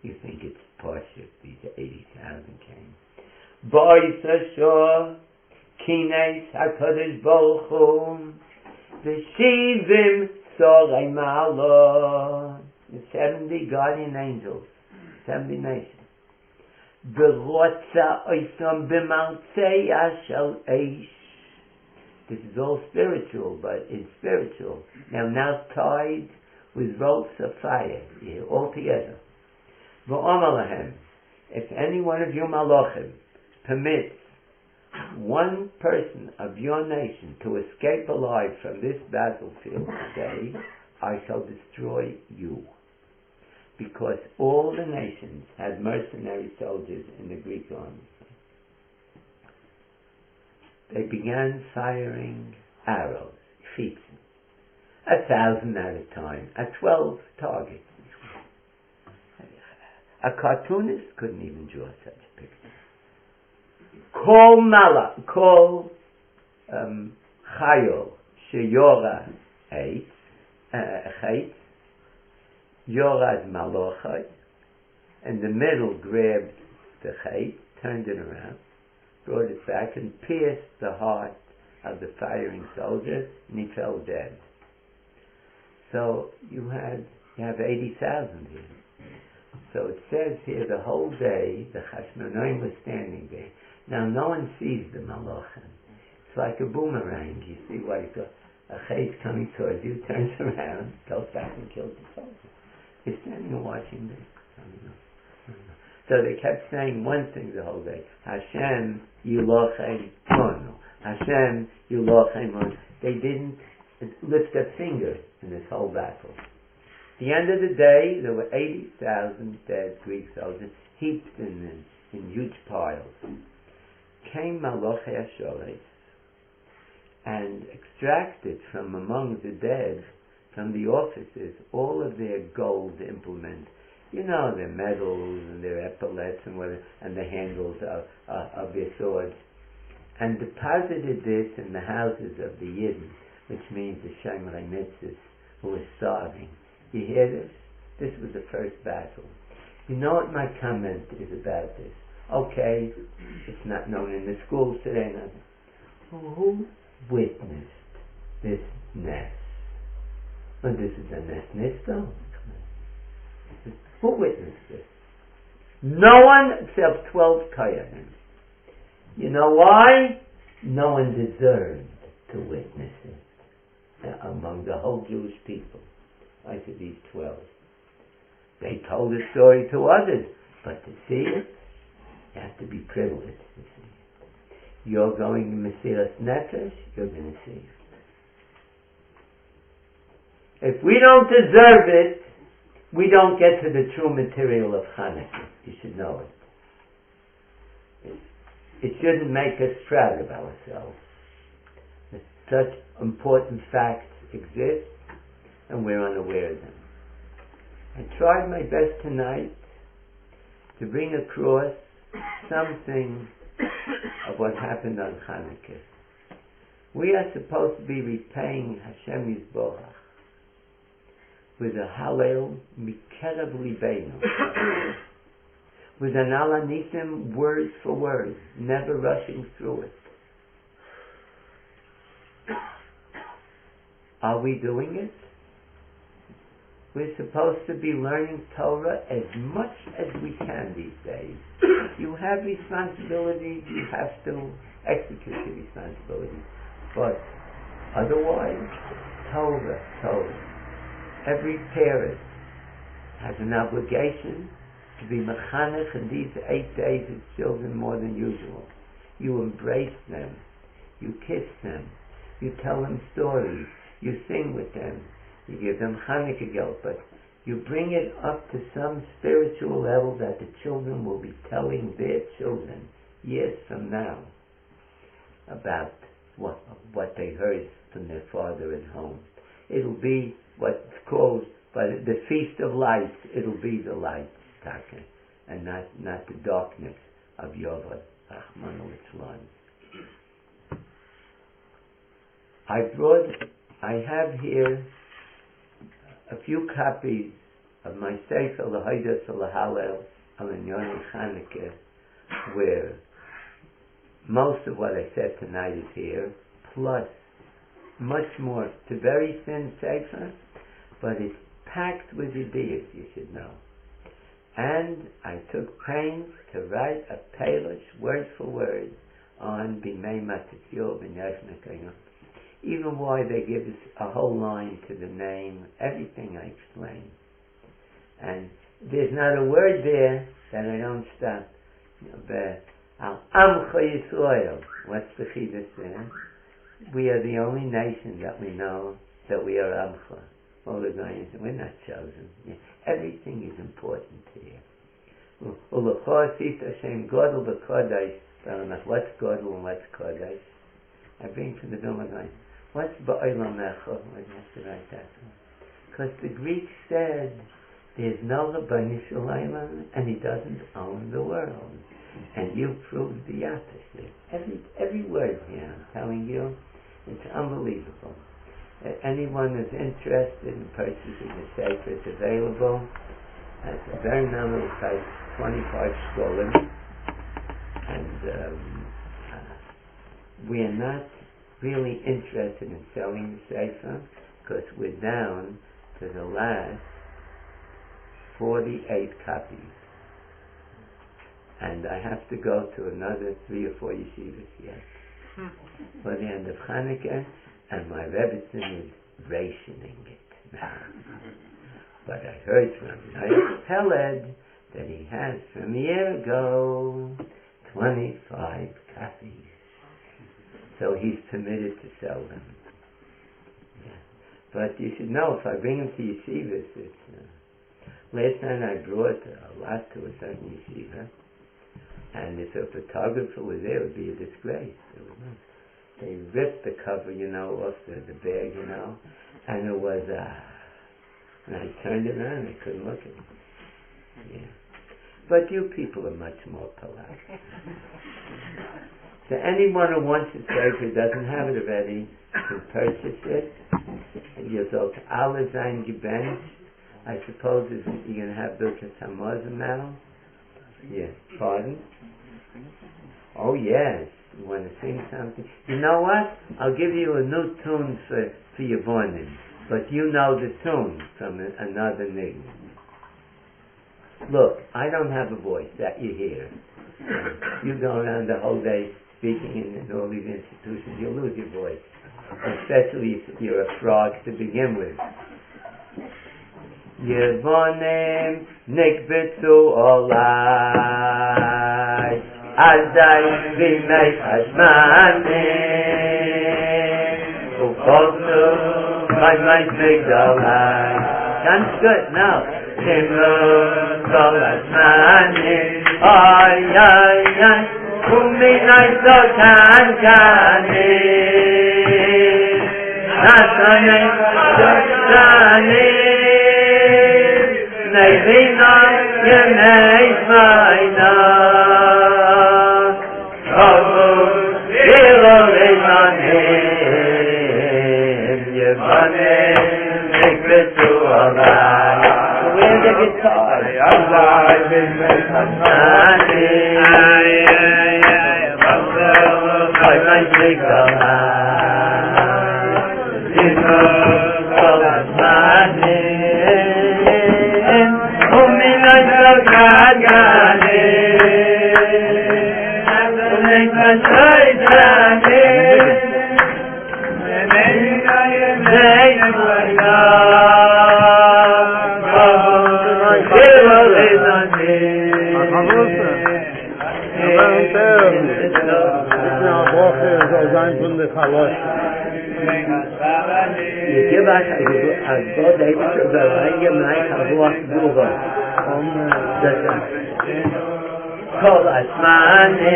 You think it's Poshut, these 80,000 came. Boy Sashor, Kines HaKadosh Baruch Hu, V'shivim Sorei Ma'alo, the 70 guardian angels, 70 nations. V'rotza Oisam B'maltzei Ashal Eish. This is all spiritual, but it's spiritual. Now tied with ropes of fire, all together. V'omar lahem, if any one of you malachim permits one person of your nation to escape alive from this battlefield today, I shall destroy you. Because all the nations had mercenary soldiers in the Greek army. They began firing arrows, chitzim, 1,000 at a time, at 12 targets. A cartoonist couldn't even draw such a picture. Kol chayol sheyora eitz, yorad malochai, and the middle grabbed the chait, turned it around, brought it back, and pierced the heart of the firing soldier, and he fell dead. So you have 80,000 here. So it says here the whole day the Chashmonaim was standing there. Now no one sees the Malachim. It's like a boomerang. You see what it goes. A chay's coming towards you, turns around, goes back and kills the soldier. You're standing and watching this. So they kept saying one thing the whole day. Hashem Yulochem Mono. Hashem Yulochem Mono. They didn't lift a finger in this whole battle. At the end of the day, there were 80,000 dead Greek soldiers. heaped in huge piles. Came Malochei HaSholes and extracted from among the dead, from the officers, all of their gold implements. You know, their medals and their epaulets and whatever, and the handles of their swords, and deposited this in the houses of the Yidden, which means the Shomrei Mitzvahs, who were starving. You hear this? This was the first battle. You know what my comment is about this? Okay, it's not known in the schools today. Who witnessed this nest? Well, this is a nest nisto. Who witnessed this? No one except 12 Kohanim. You know why? No one deserved to witness it among the whole Jewish people. I said these 12. They told the story to others, but to see it, you have to be privileged to see it. You're going to Mesiras Nefesh, you're going to see it. If we don't deserve it, we don't get to the true material of Chanukah. You should know it. It shouldn't make us proud of ourselves. Such important facts exist, and we're unaware of them. I tried my best tonight to bring across something of what happened on Chanukah. We are supposed to be repaying Hashem Yisborach with a Hallel Mikerav Libeinu, with an Alanisim word for word, never rushing through it. Are we doing it? We're supposed to be learning Torah as much as we can these days. You have responsibilities, you have to execute your responsibilities. But otherwise, Torah. Every parent has an obligation to be mechanech in these 8 days of children more than usual. You embrace them, you kiss them, you tell them stories, you sing with them, you give them Chanukah gelt, but you bring it up to some spiritual level that the children will be telling their children years from now about what they heard from their father at home. It'll be what's called by the Feast of Lights. It'll be the light, Taka, and not the darkness of Yovad, Rahman al-Islam. I have here a few copies of my Sefer L'Hodos L'Halel Al Inyan Chanukah, where most of what I said tonight is here, plus much more. It's a very thin Sefer, but it's packed with ideas, you should know. And I took pains to write a palish, word for word, on Bimei Matikyo B'Yashna. Even why they give us a whole line to the name, everything I explain. And there's not a word there that I don't stop. Amcha Yisrael. What's the chiddush there? We are the only nation that we know that we are Amcha. All the guys, we're not chosen. Yeah. Everything is important here. What's Godel and what's Kodesh? I bring from the Vilna Gaon. What's Ba'olam Echo? I have to write that one. Because the Greek said there's no Rabbanu Shalom and he doesn't own the world. And you proved the opposite. Every word here, I'm telling you, it's unbelievable. Anyone who's interested in purchasing the Sefer, it's available at a very nominal price, 25 shkolim. And we are not really interested in selling the Sefer because we're down to the last 48 copies. And I have to go to another 3 or 4 yeshivas yet for the end of Chanukah, and my Rebbetzin is rationing it now. But I heard from Naya Peled that he has from a year ago 25 copies. So he's permitted to sell them. Yeah. But you should know, if I bring them to yeshivas, it's Last night I brought a lot to a certain yeshiva, and if a photographer was there, it would be a disgrace. They ripped the cover, off the bag, and it was, and I turned it on and I couldn't look at it. Yeah. But you people are much more polite. So anyone who wants it, who doesn't have it already, can purchase it. And you'll go to Alle Sein Gebench. I suppose you're going to have Birkat Hamazon now? Yes. Pardon? Oh yes. You want to sing something? You know what? I'll give you a new tune for your morning. But you know the tune from another nigga. Look, I don't have a voice that you hear. You go around the whole day speaking in all these institutions, you'll lose your voice. Especially if you're a frog to begin with. Yevonim nikbitzu olai azai v'mei hashmanim ufosu v'mei migdalai. Ganz good, now. Timru kol hashmanim ay ay ay uminai sotan kanim nasanim sotanim Neivina Yemei Smaina Kavu Yilo Lezanim Yevanim Nikbetu Alai. So where's the guitar? Alai Bimei Hasmanim Ay ay ay Vavu Vavu Nikdalai Yilo Kol Hasmanim Kol Asmanim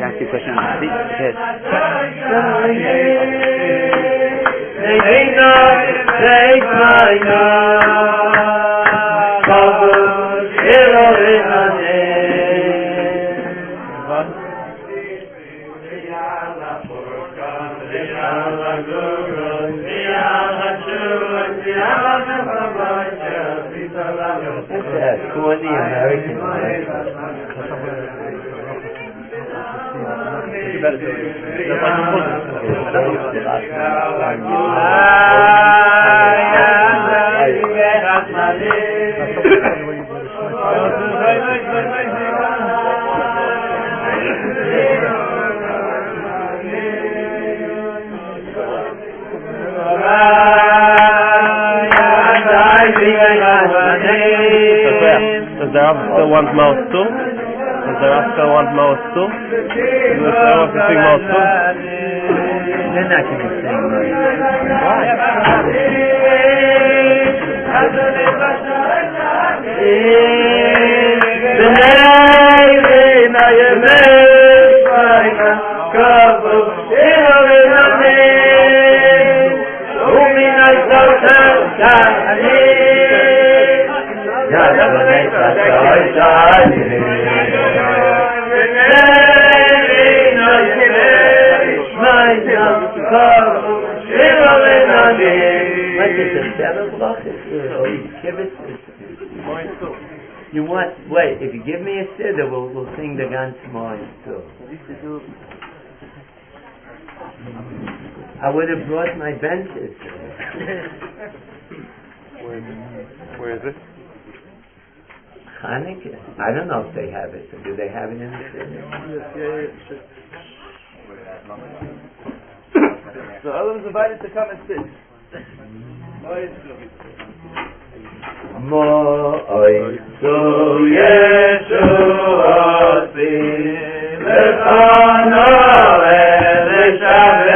Ask you a question on the seat. That's corny American. You better do it. Does the Rav still want mouth too? Does the Rav still want mouth too? Does the Rav want to sing mouth too? They're not going to sing right. You want, wait, if you give me a siddur, we'll sing the Gan Shmoyim too. I would have brought my benches. Where is it? Chanukah. I don't know if they have it. Do they have it in the siddur? So everyone's invited to come and sit. Mo'oizu Yeshuoti Lefano Elishaveya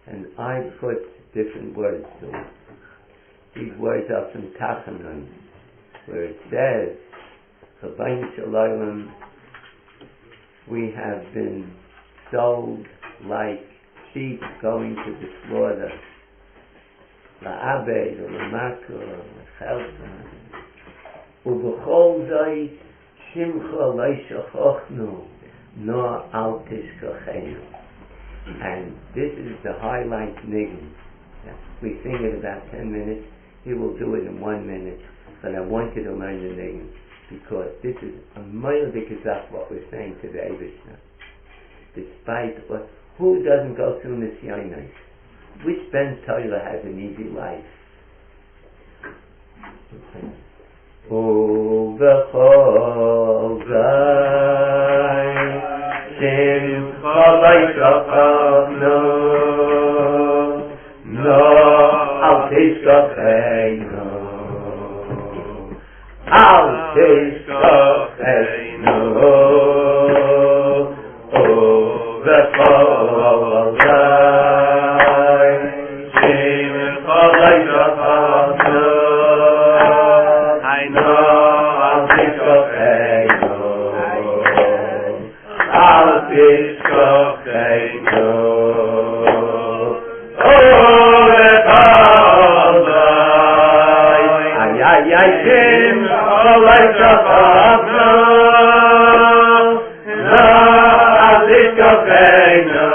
And I put different words to it. These words are from Tachanun, where it says, Chavein Shalom, we have been sold like sheep going to the slaughter. לעבד ולמקו ולחלפה ובכל זאת שמחה לא שכחנו nor al tishkochenu. And this is the highlight nigun. We sing it about 10 minutes. He will do it in 1 minute. But I want you to learn the nigun because this is a mile because that's what we're saying today, Vishnu. Despite what, who doesn't go through Nisyonos? Which Ben Torah has an easy life? Oh, the whole Simcha Leishachachnu No Al Tishkochenu Al Tishkochenu Oh, v'chol zay Simcha Leishachachnu No Al Tishkochenu Al Tishkochenu Oh, v'chol zay Ay, ay, ay, Simcha Leishachachnu No Al Tishkochenu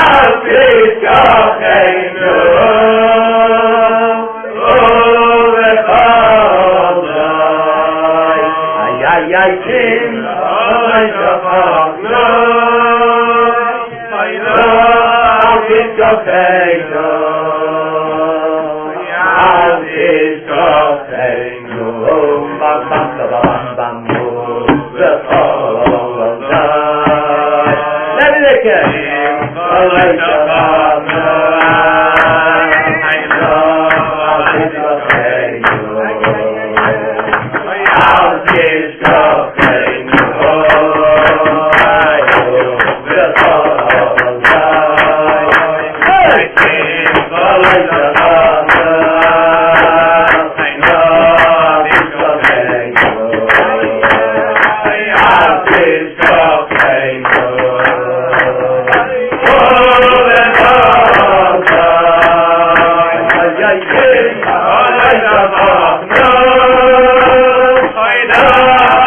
Al Tishkochenu Oh, v'chol zay Ay, ay, ay, Simcha Leishachachnu Al Tishkochenu Al Tishkochenu Bam, bam, bam, bam, v'chol zay Let it again Simcha Leishachachnu Al Tishkochenu Al Tishkochenu v'chol zay Simcha Leishachachnu Al Tishkochenu Al Tishkochenu Oh, v'chol zay Simcha Leishachachnu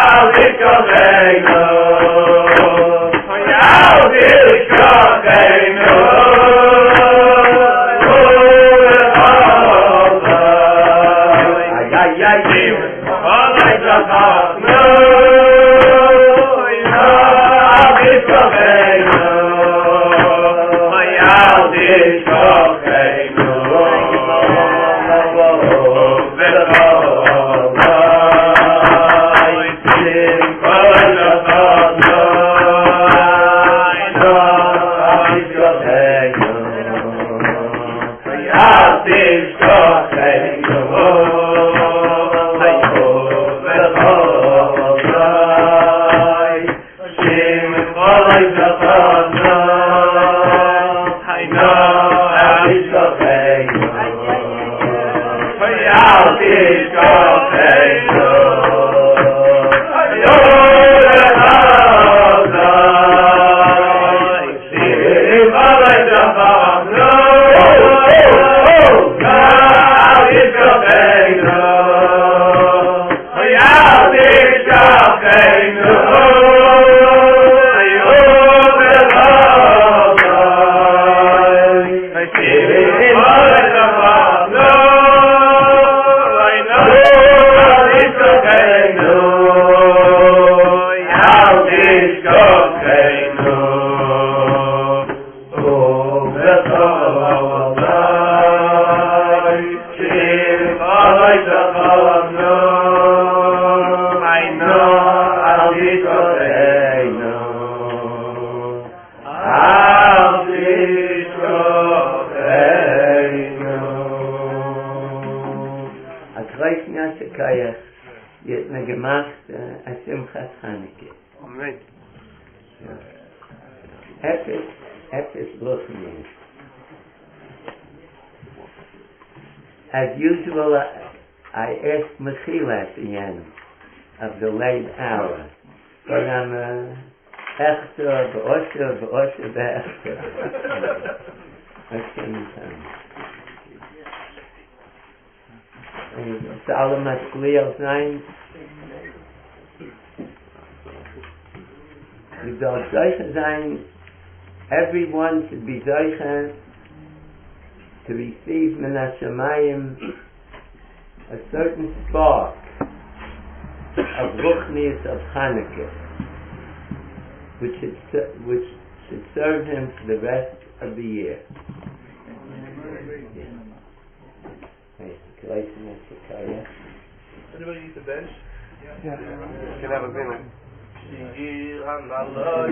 Al Tishkochenu Al Tishkochenu Oh, v'chol zay Ay, ay, ay, Simcha Leishachachnu Al Tishkochenu Al Tishkochenu v'chol zay Simcha Leishachachnu Al Tishkochenu Al Tishkochenu v'chol zay Simcha Leishachachnu Al Tishkochenu Al Tishkochenu Jetzt mir gemacht a Simchat Chanukah. Amen. Efes Blochim. As usual, I ask Mechila at the end of the late hour. But I'm Echter, Be'osher, Be'osher, Be'echter. Salom Hatzliel sein. You don't Zeichen sein. Everyone should be Zeichen to receive Min HaShamayim a certain spark of Ruchnius of Chanukah, which should serve him for the rest of the year. Anybody need the bench? Yeah. Can have a minute. Hello,